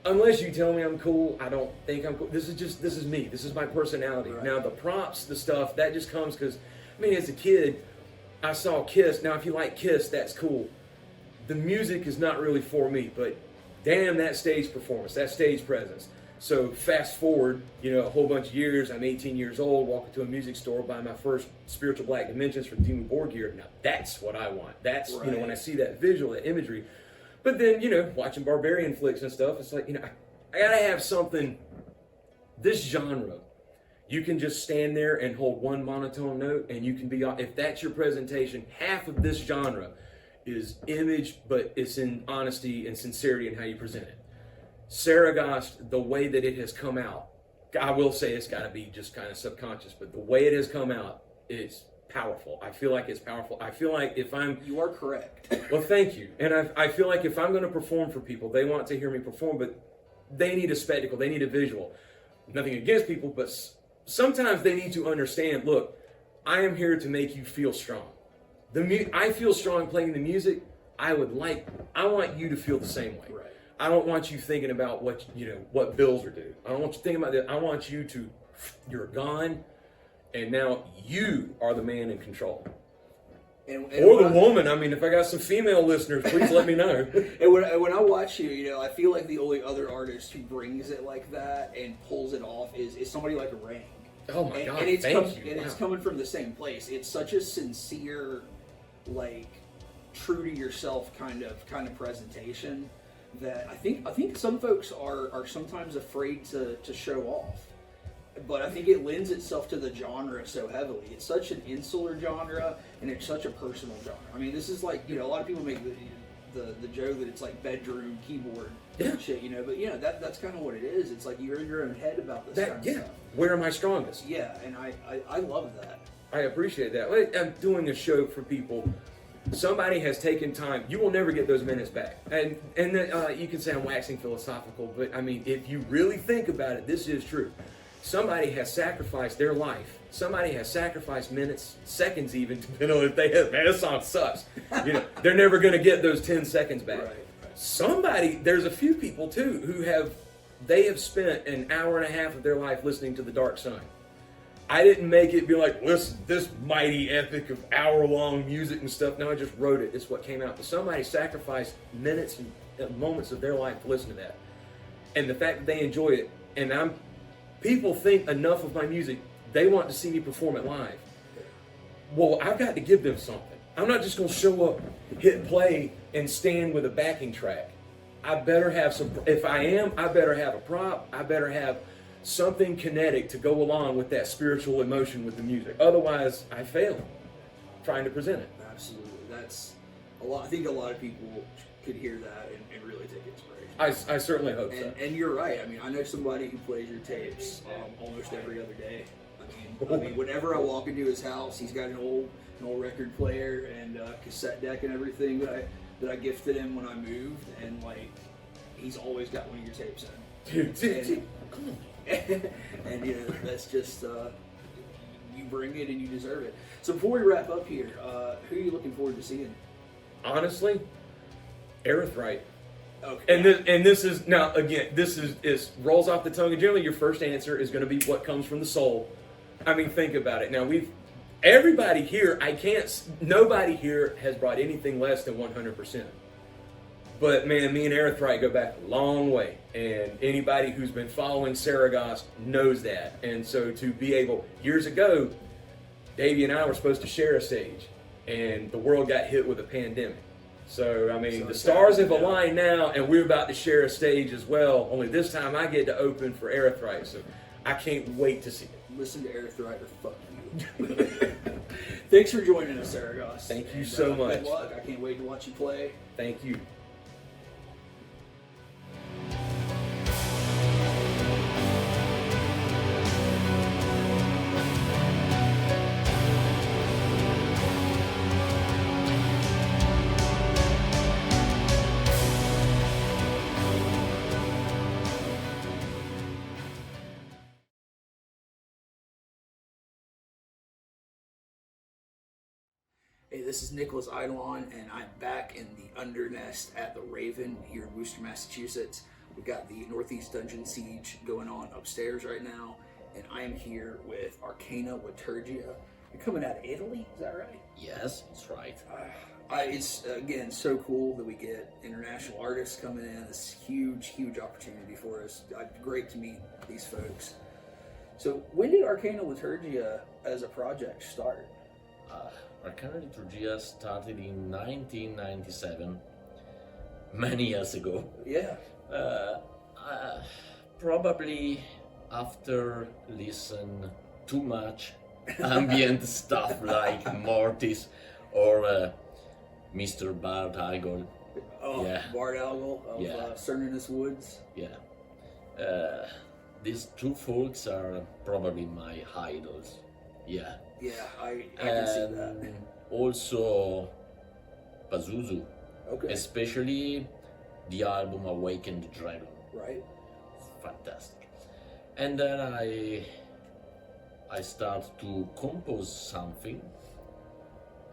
Speaker 7: unless you tell me I'm cool, I don't think I'm cool. This is me. This is my personality.
Speaker 1: Right.
Speaker 7: Now, the props, the stuff, that just comes because, I mean, as a kid, I saw Kiss. Now, if you like Kiss, that's cool. The music is not really for me, but damn, that stage performance, that stage presence. So fast forward, you know, a whole bunch of years, I'm 18 years old, walk into a music store, buy my first Spiritual Black Dimensions for Demon Board Gear. Now that's what I want. That's, you know, when I see that visual, that imagery. But then, you know, watching barbarian flicks and stuff, it's like, you know, I gotta have something, this genre, you can just stand there and hold one monotone note and you can be, if that's your presentation, half of this genre is image, but it's in honesty and sincerity in how you present it. Seregost, the way that it has come out, I will say it's got to be just kind of subconscious, but the way it has come out is powerful. I feel like it's powerful. I feel like if I'm...
Speaker 1: You are correct.
Speaker 7: Well, thank you. And I feel like if I'm going to perform for people, they want to hear me perform, but they need a spectacle. They need a visual. Nothing against people, but sometimes they need to understand, look, I am here to make you feel strong. I feel strong playing the music. I want you to feel the same way.
Speaker 1: Right.
Speaker 7: I don't want you thinking about what bills are due. I don't want you thinking about that. I want you to, you're gone, and now you are the man in control.
Speaker 1: And
Speaker 7: or the woman. I mean, if I got some female listeners, please let me know.
Speaker 1: And when I watch you, you know, I feel like the only other artist who brings it like that and pulls it off is somebody like Ring.
Speaker 7: Oh my God,
Speaker 1: and
Speaker 7: thank you.
Speaker 1: And it's coming from the same place. It's such a sincere, like, true to yourself kind of presentation that I think some folks are sometimes afraid to show off. But I think it lends itself to the genre so heavily. It's such an insular genre, and it's such a personal genre. I mean, this is like, you know, a lot of people make the joke that it's like bedroom keyboard shit, you know. But, you know, that's kind of what it is. It's like you're in your own head about this kind of stuff.
Speaker 7: Where am I strongest?
Speaker 1: Yeah, and I love that.
Speaker 7: I appreciate that. I'm doing a show for people. Somebody has taken time. You will never get those minutes back. And you can say I'm waxing philosophical, but I mean, if you really think about it, this is true. Somebody has sacrificed their life. Somebody has sacrificed minutes, seconds even, depending on if they have, man, this song sucks. You know, they're never going to get those 10 seconds back. Right. There's a few people too who have spent an hour and a half of their life listening to The Dark Sun. I didn't make it be like, listen, this mighty epic of hour-long music and stuff. No, I just wrote it. It's what came out. But somebody sacrificed minutes and moments of their life to listen to that. And the fact that they enjoy it, and people think enough of my music, they want to see me perform it live. Well, I've got to give them something. I'm not just going to show up, hit play, and stand with a backing track. I better have some, if I am, I better have a prop. I better have something kinetic to go along with that spiritual emotion with the music. Otherwise, I fail trying to present it.
Speaker 1: Absolutely. That's a lot. I think a lot of people could hear that and really take inspiration.
Speaker 7: I certainly hope so.
Speaker 1: And you're right. I mean, I know somebody who plays your tapes almost every other day. I mean, whenever I walk into his house, he's got an old record player and cassette deck and everything that I gifted him when I moved, and like he's always got one of your tapes in.
Speaker 7: Dude, come on.
Speaker 1: And you know, that's just you bring it and you deserve it. So before we wrap up here, who are you looking forward to seeing?
Speaker 7: Honestly, Erythrite.
Speaker 1: Okay.
Speaker 7: And this is now again. This is rolls off the tongue. And generally, your first answer is going to be what comes from the soul. I mean, think about it. Now everybody here. Nobody here has brought anything less than 100%. But man, me and Erythrite go back a long way, and anybody who's been following Seregost knows that. And so to be able, years ago, Davey and I were supposed to share a stage, and the world got hit with a pandemic. So I mean, the stars have aligned now, and we're about to share a stage as well. Only this time, I get to open for Erythrite, so I can't wait to see it.
Speaker 1: Listen to Erythrite or fuck you. Thanks for joining us, Seregost.
Speaker 7: Thank you so much.
Speaker 1: Good luck. I can't wait to watch you play.
Speaker 7: Thank you.
Speaker 1: Hey, this is Nicholas Eidolon, and I'm back in the Undernest at the Raven here in Worcester, Massachusetts. We've got the Northeast Dungeon Siege going on upstairs right now, and I am here with Arcana Liturgia. You're coming out of Italy, is that right?
Speaker 8: Yes, that's right.
Speaker 1: It's, again, so cool that we get international artists coming in. It's a huge, huge opportunity for us. Great to meet these folks. So when did Arcana Liturgia as a project start?
Speaker 8: Arcana Liturgia started in 1997, many years ago.
Speaker 1: Yeah.
Speaker 8: Probably after listen too much ambient stuff like Mortis or Mr. Bard Igor.
Speaker 1: Oh,
Speaker 8: Yeah.
Speaker 1: Bard Algal of
Speaker 8: Yeah.
Speaker 1: Cernunnos Woods.
Speaker 8: Yeah. These two folks are probably my idols. Yeah.
Speaker 1: Yeah, I can see that.
Speaker 8: And also Pazuzu,
Speaker 1: Okay,
Speaker 8: especially the album Awakened Dragon.
Speaker 1: right.
Speaker 8: Fantastic. And then I start to compose something,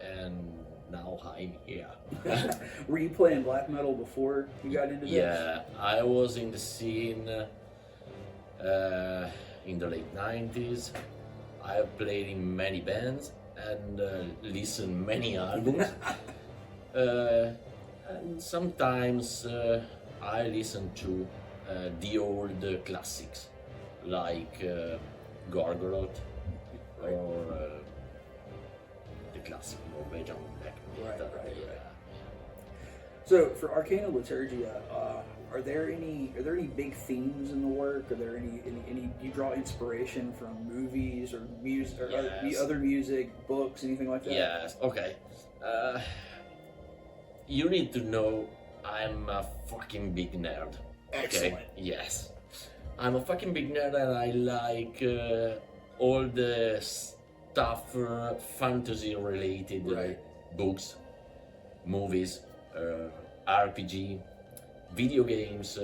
Speaker 8: and now I'm here.
Speaker 1: Were you playing black metal before you got into this?
Speaker 8: Yeah, I was in the scene in the late 90s. I have played in many bands and listened many albums. And sometimes I listen to the old classics like Gorgoroth or the classic Norwegian black metal.
Speaker 1: Right.
Speaker 8: Yeah.
Speaker 1: So for Arcana Liturgia, are there any big themes in the work? Are there any do you draw inspiration from movies or music or
Speaker 8: Yes.
Speaker 1: other music, books, anything like that?
Speaker 8: Yes, okay. You need to know I'm a fucking big nerd.
Speaker 1: Excellent.
Speaker 8: Okay? Yes. I'm a fucking big nerd and I like all the stuff fantasy related
Speaker 1: Right.
Speaker 8: books, movies, RPG, video games,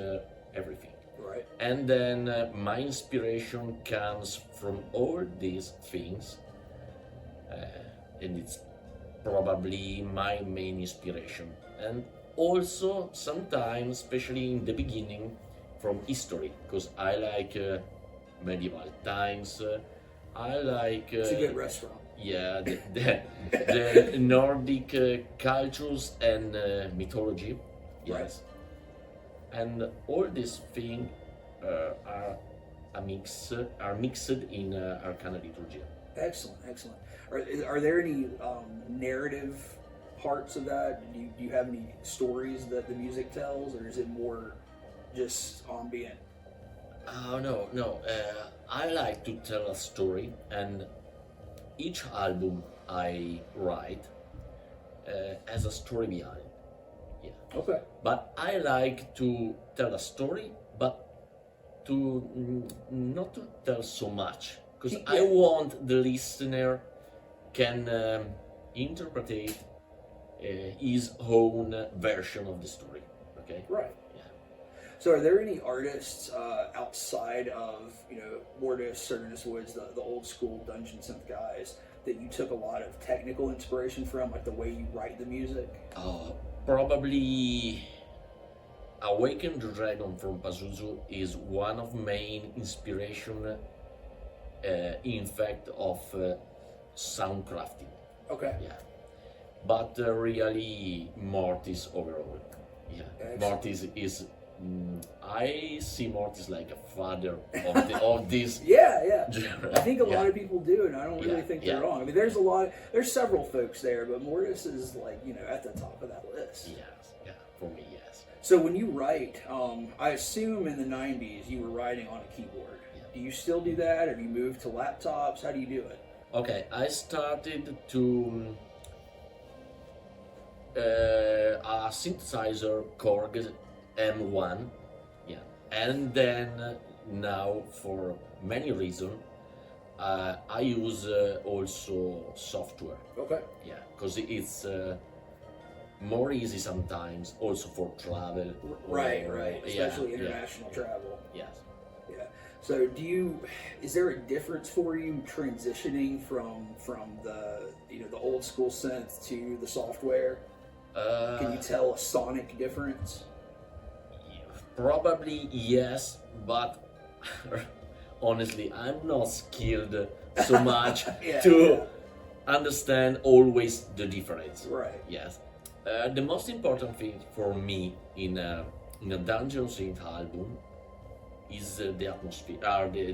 Speaker 8: everything.
Speaker 1: Right.
Speaker 8: And then my inspiration comes from all these things, and it's probably my main inspiration. And also sometimes, especially in the beginning, from history, because I like medieval times. I like.
Speaker 1: It's a good restaurant.
Speaker 8: Yeah, the Nordic cultures and mythology. Yes. And all these things are mixed in Arcana Liturgia.
Speaker 1: Excellent. Are there any narrative parts of that? Do you have any stories that the music tells, or is it more just ambient?
Speaker 8: Oh no. I like to tell a story, and each album I write has a story behind. Yeah.
Speaker 1: Okay.
Speaker 8: But I like to tell a story, but to not to tell so much, because I want the listener can interpret his own version of the story. Okay.
Speaker 1: Right.
Speaker 8: Yeah.
Speaker 1: So, are there any artists outside of Mortis, Cernunnos Woods, the old school dungeon synth guys that you took a lot of technical inspiration from, like the way you write the music?
Speaker 8: Probably Awakened Dragon from Pazuzu is one of main inspiration, in fact, of soundcrafting.
Speaker 1: Okay.
Speaker 8: Yeah, but really Mortis overall. Yeah,
Speaker 1: Excellent.
Speaker 8: Mortis is. I see Mortis like a father of this.
Speaker 1: Yeah.
Speaker 8: genre.
Speaker 1: I think a
Speaker 8: Yeah.
Speaker 1: lot of people do, and I don't really
Speaker 8: Yeah,
Speaker 1: think they're
Speaker 8: yeah.
Speaker 1: wrong. I mean, there's several folks there, but Mortis is like at the top of that list.
Speaker 8: Yes, yeah, for me, yes.
Speaker 1: So when you write, I assume in the '90s you were writing on a keyboard.
Speaker 8: Yeah.
Speaker 1: Do you still do that? Have you moved to laptops? How do you do it?
Speaker 8: Okay, I started to a synthesizer Korg M1, yeah, and then now for many reasons I use also software,
Speaker 1: Okay.
Speaker 8: yeah, because it's more easy sometimes also for travel.
Speaker 1: Right.
Speaker 8: or-
Speaker 1: Especially
Speaker 8: yeah,
Speaker 1: international travel.
Speaker 8: Yes.
Speaker 1: Yeah. So is there a difference for you transitioning from the the old school synth to the software? Can you tell a sonic difference?
Speaker 8: Probably yes, but honestly, I'm not skilled so much to understand always the difference.
Speaker 1: Right.
Speaker 8: Yes. The most important thing for me in a Dungeon Synth album is the atmosphere,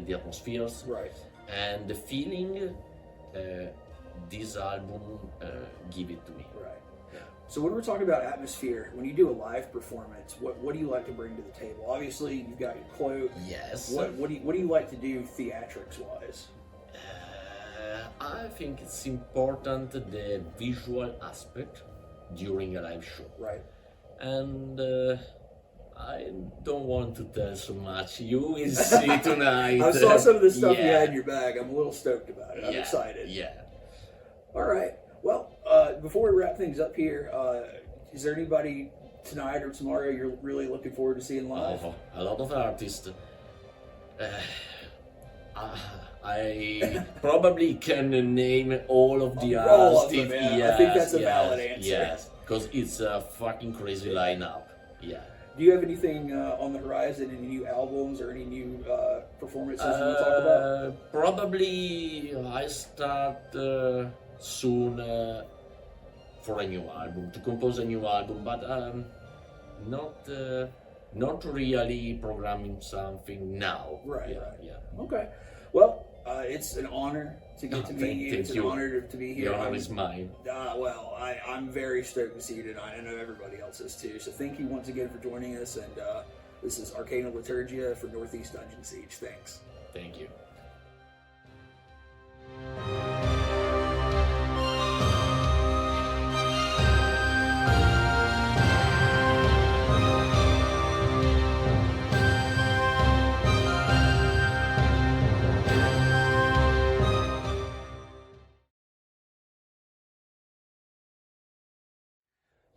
Speaker 8: the atmospheres,
Speaker 1: Right.
Speaker 8: and the feeling this album give it to me.
Speaker 1: Right. So when we're talking about atmosphere, when you do a live performance, what do you like to bring to the table? Obviously, you've got your cloak.
Speaker 8: Yes.
Speaker 1: What do you like to do theatrics wise?
Speaker 8: I think it's important the visual aspect during a live show.
Speaker 1: Right.
Speaker 8: And I don't want to tell so much. You will see tonight.
Speaker 1: I saw some of the stuff you
Speaker 8: Yeah.
Speaker 1: had in your bag. I'm a little stoked about it. I'm excited.
Speaker 8: Yeah.
Speaker 1: All right. Well, before we wrap things up here, is there anybody tonight or tomorrow you're really looking forward to seeing live?
Speaker 8: A lot of artists. I probably can name all of the
Speaker 1: All of
Speaker 8: artists.
Speaker 1: them, yeah. I think that's a valid answer.
Speaker 8: Yes, because it's a fucking crazy lineup. Yeah.
Speaker 1: Do you have anything on the horizon? Any new albums or any new performances you want to talk about?
Speaker 8: Probably I start soon for a new album, to compose a new album, but not really programming something now.
Speaker 1: Right,
Speaker 8: Yeah.
Speaker 1: right.
Speaker 8: Yeah.
Speaker 1: Okay. Well, it's an honor to get to meet
Speaker 8: Thank
Speaker 1: you. It's an
Speaker 8: you.
Speaker 1: honor to be here.
Speaker 8: The honor is mine.
Speaker 1: Well, I'm very stoked to see you tonight. I know everybody else is too. So thank you once again for joining us. And this is Arcana Liturgia for Northeast Dungeon Siege. Thanks.
Speaker 8: Thank you.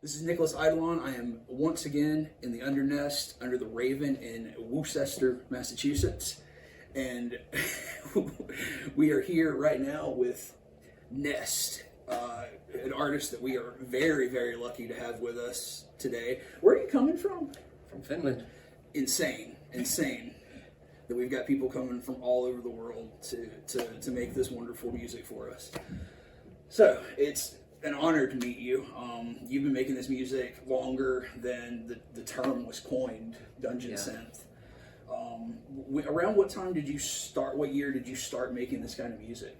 Speaker 1: This is Nicholas Eidolon. I am once again in the Undernest under the Raven in Worcester, Massachusetts. And we are here right now with Nest, an artist that we are very, very lucky to have with us today. Where are you coming from?
Speaker 9: From Finland.
Speaker 1: Insane that we've got people coming from all over the world to make this wonderful music for us. So it's an honor to meet you. You've been making this music longer than the term was coined, Dungeon Synth. Around what time did you start? What year did you start making this kind of music?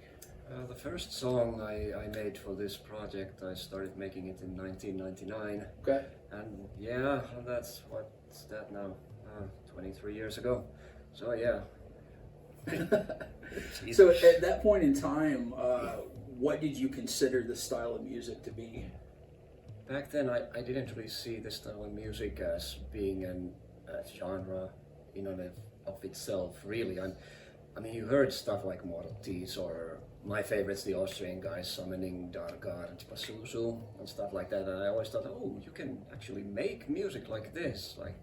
Speaker 9: The first song I made for this project, I started making it in 1999.
Speaker 1: Okay.
Speaker 9: And yeah, that's what's that now? 23 years ago. So yeah.
Speaker 1: So at that point in time, what did you consider the style of music to be?
Speaker 9: Back then, I didn't really see this style of music as being a genre in and of itself, really. I mean, you heard stuff like Mortal Teeth, or my favorites, the Austrian guys summoning Dahliad and Pazuzu and stuff like that. And I always thought, oh, you can actually make music like this. Like,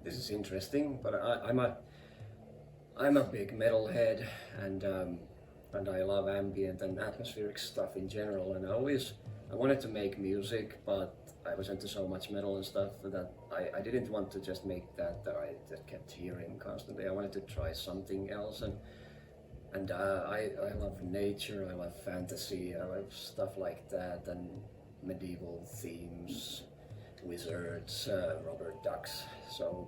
Speaker 9: this is interesting. But I'm a big metalhead, and I love ambient and atmospheric stuff in general. And I wanted to make music, but I was into so much metal and stuff that I didn't want to just make that I kept hearing constantly. I wanted to try something else, and I love nature, I love fantasy, I love stuff like that, and medieval themes, wizards, rubber ducks. So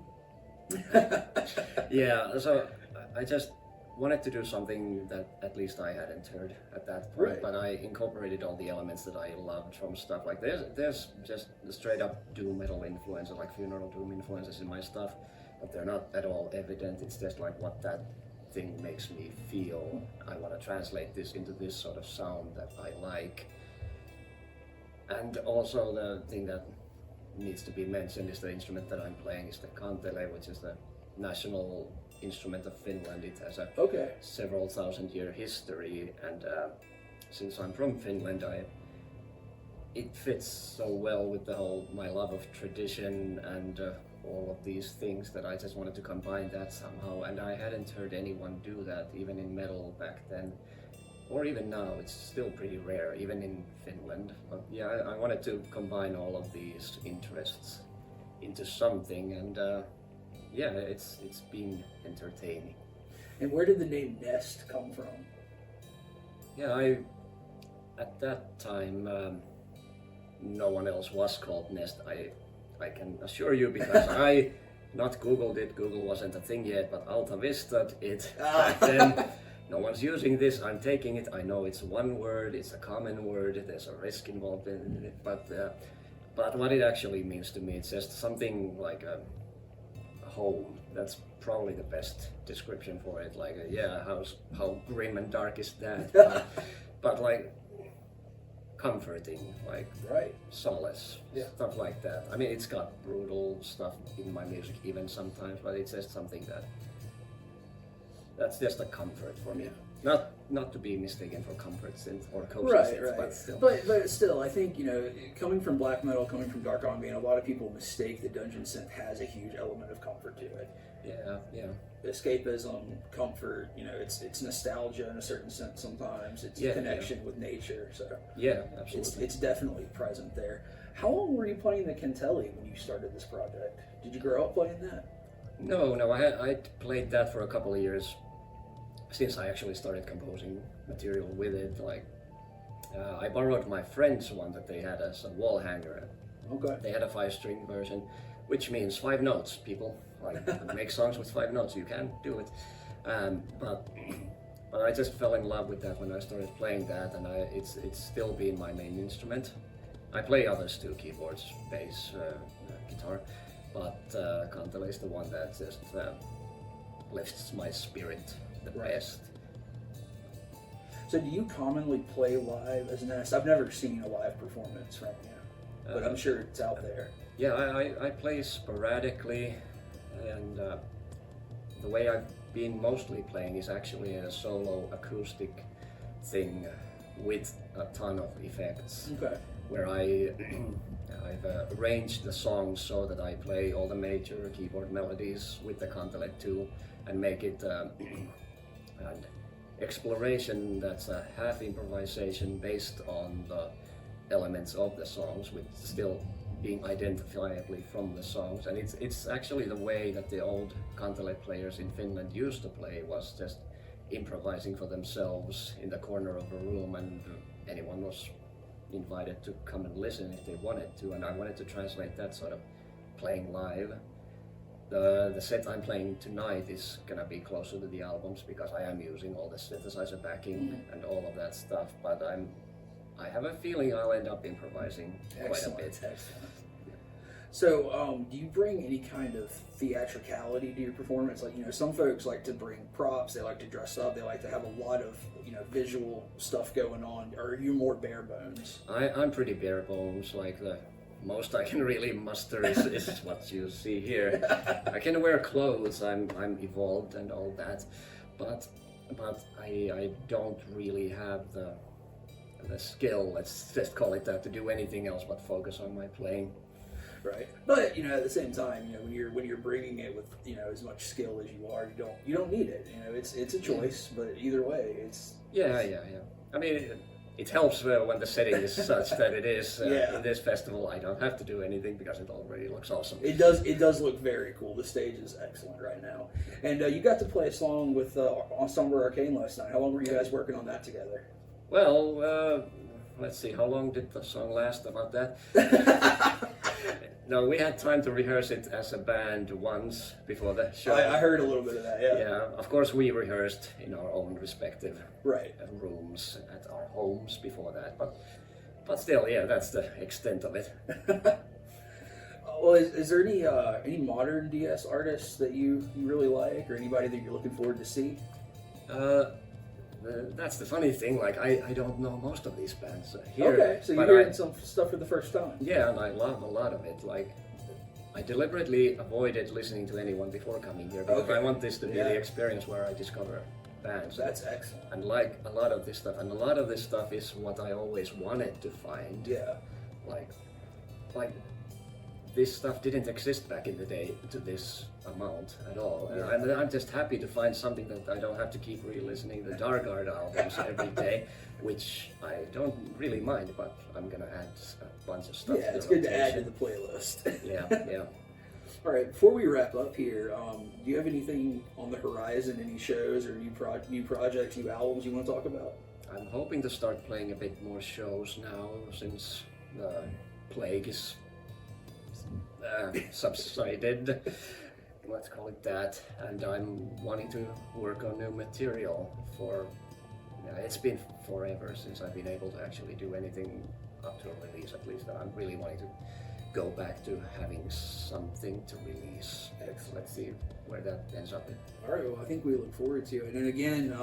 Speaker 9: yeah, so I just wanted to do something that at least I hadn't heard at that point,
Speaker 1: Right.
Speaker 9: but I incorporated all the elements that I loved from stuff like there's just the straight up doom metal influences, like funeral doom influences in my stuff, but they're not at all evident. It's just like what that thing makes me feel. I want to translate this into this sort of sound that I like. And also the thing that needs to be mentioned is the instrument that I'm playing is the kantele, which is the national instrument of Finland. It has a several thousand-year history, and since I'm from Finland, it fits so well with the whole my love of tradition and all of these things that I just wanted to combine that somehow, and I hadn't heard anyone do that even in metal back then, or even now. It's still pretty rare, even in Finland. But yeah, I wanted to combine all of these interests into something, and yeah, it's been entertaining.
Speaker 1: And where did the name Nest come from?
Speaker 9: Yeah, at that time, no one else was called Nest. I can assure you, because I not Googled it. Google wasn't a thing yet, but Alta Vista'd it back then. No one's using this. I'm taking it. I know it's one word. It's a common word. There's a risk involved in it, but what it actually means to me, it's just something like a home. That's probably the best description for it. Like, yeah, how grim and dark is that? But like comforting, like
Speaker 1: Right.
Speaker 9: solace,
Speaker 1: Yeah.
Speaker 9: stuff like that. I mean, it's got brutal stuff in my music even sometimes, but it's just something that's just a comfort for me. Not to be mistaken for comfort synth or cozy
Speaker 1: Right,
Speaker 9: synth,
Speaker 1: right.
Speaker 9: but still.
Speaker 1: But still, I think, coming from black metal, coming from dark ambient, a lot of people mistake that dungeon synth has a huge element of comfort to it.
Speaker 9: Yeah.
Speaker 1: Escapism, comfort, it's nostalgia in a certain sense sometimes. It's connection with nature. So
Speaker 9: Yeah, absolutely.
Speaker 1: it's definitely present there. How long were you playing the Kentelli when you started this project? Did you grow up playing that?
Speaker 9: No, I played that for a couple of years since I actually started composing material with it. Like, I borrowed my friend's one that they had as a wall hanger.
Speaker 1: Okay.
Speaker 9: They had a 5-string version, which means 5 notes. People like make songs with 5 notes. You can do it, but I just fell in love with that when I started playing that, and it's still been my main instrument. I play others too: keyboards, bass, guitar, but Kantele is the one that just lifts my spirit the best.
Speaker 1: So do you commonly play live as Nest? I've never seen a live performance from you, but I'm sure it's out there.
Speaker 9: Yeah, I play sporadically, and the way I've been mostly playing is actually a solo acoustic thing with a ton of effects.
Speaker 1: Okay.
Speaker 9: Where I've arranged the songs so that I play all the major keyboard melodies with the Cantalet 2 and make it an exploration that's a half improvisation based on the elements of the songs, with still being identifiably from the songs. And it's actually the way that the old Cantalet players in Finland used to play, was just improvising for themselves in the corner of a room, and anyone was invited to come and listen if they wanted to, and I wanted to translate that sort of playing live. The set I'm playing tonight is gonna be closer to the albums because I am using all the synthesizer backing and all of that stuff, but I have a feeling I'll end up improvising quite a bit.
Speaker 1: Excellent. So, do you bring any kind of theatricality to your performance? Like, some folks like to bring props, they like to dress up, they like to have a lot of, visual stuff going on. Or are you more bare bones?
Speaker 9: I'm pretty bare bones. Like, the most I can really muster is what you see here. I can wear clothes, I'm evolved and all that, but I don't really have the skill, let's just call it that, to do anything else but focus on my playing.
Speaker 1: Right, but at the same time, when you're bringing it with as much skill as you are, you don't need it. It's a choice, but either way, it's
Speaker 9: yeah. I mean, it helps when the setting is such that it is in this festival. I don't have to do anything because it already looks awesome.
Speaker 1: It does look very cool. The stage is excellent right now, and you got to play a song with Ensemble Arcane last night. How long were you guys working on that together?
Speaker 9: Well, let's see. How long did the song last? About that. No, we had time to rehearse it as a band once before the show.
Speaker 1: I heard a little bit of that, yeah.
Speaker 9: Yeah, of course we rehearsed in our own respective rooms at our homes before that, but still, yeah, that's the extent of it.
Speaker 1: Well, is there any modern DS artists that you really like, or anybody that you're looking forward to see?
Speaker 9: That's the funny thing, like, I don't know most of these bands here.
Speaker 1: Okay, so you're hearing some stuff for the first time.
Speaker 9: Yeah, and I love a lot of it. Like, I deliberately avoided listening to anyone before coming here because I want this to be the experience where I discover bands.
Speaker 1: That's excellent.
Speaker 9: And like a lot of this stuff, and a lot of this stuff is what I always wanted to find.
Speaker 1: Yeah.
Speaker 9: Like this stuff didn't exist back in the day to this amount at all. And I'm just happy to find something that I don't have to keep re-listening the Dargard albums every day, which I don't really mind, but I'm gonna add a bunch of stuff.
Speaker 1: Yeah,
Speaker 9: to
Speaker 1: it's
Speaker 9: the
Speaker 1: good to add to
Speaker 9: rotation.
Speaker 1: the playlist.
Speaker 9: Yeah.
Speaker 1: All right, before we wrap up here, do you have anything on the horizon, any shows or new projects, new albums you want to talk about?
Speaker 9: I'm hoping to start playing a bit more shows now since the plague is subsided. Let's call it that. And I'm wanting to work on new material for. It's been forever since I've been able to actually do anything up to a release, at least. And I'm really wanting to go back to having something to release. Let's see where that ends up.
Speaker 1: All right, well, I think we look forward to it. And again,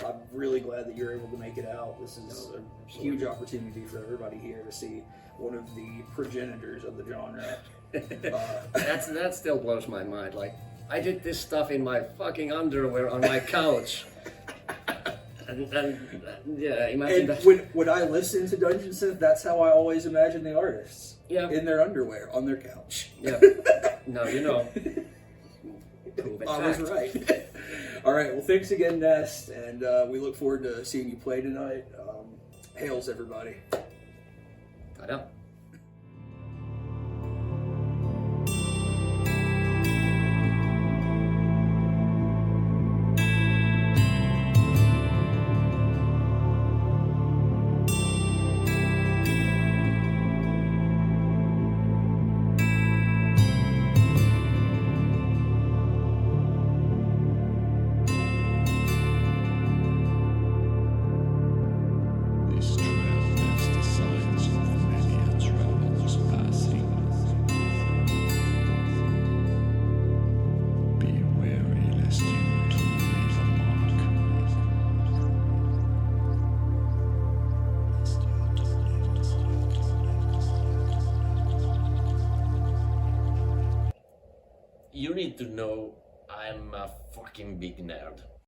Speaker 1: I'm really glad that you're able to make it out. This is a huge opportunity for everybody here to see one of the progenitors of the genre.
Speaker 9: That still blows my mind. Like, I did this stuff in my fucking underwear on my couch. And yeah, imagine
Speaker 1: And
Speaker 9: that.
Speaker 1: when I listen to Dungeon Synth, that's how I always imagine the artists.
Speaker 9: Yeah.
Speaker 1: In their underwear, on their couch.
Speaker 9: Yeah. No, you know. Proven
Speaker 1: I was
Speaker 9: fact.
Speaker 1: right. All right, well, thanks again, Nest, and we look forward to seeing you play tonight. Hails, everybody.
Speaker 9: Ta-da.
Speaker 10: This trail is the signs of many a traveler's passing. Be wary lest you too leave a mark.
Speaker 8: You need to know I'm a fucking big nerd.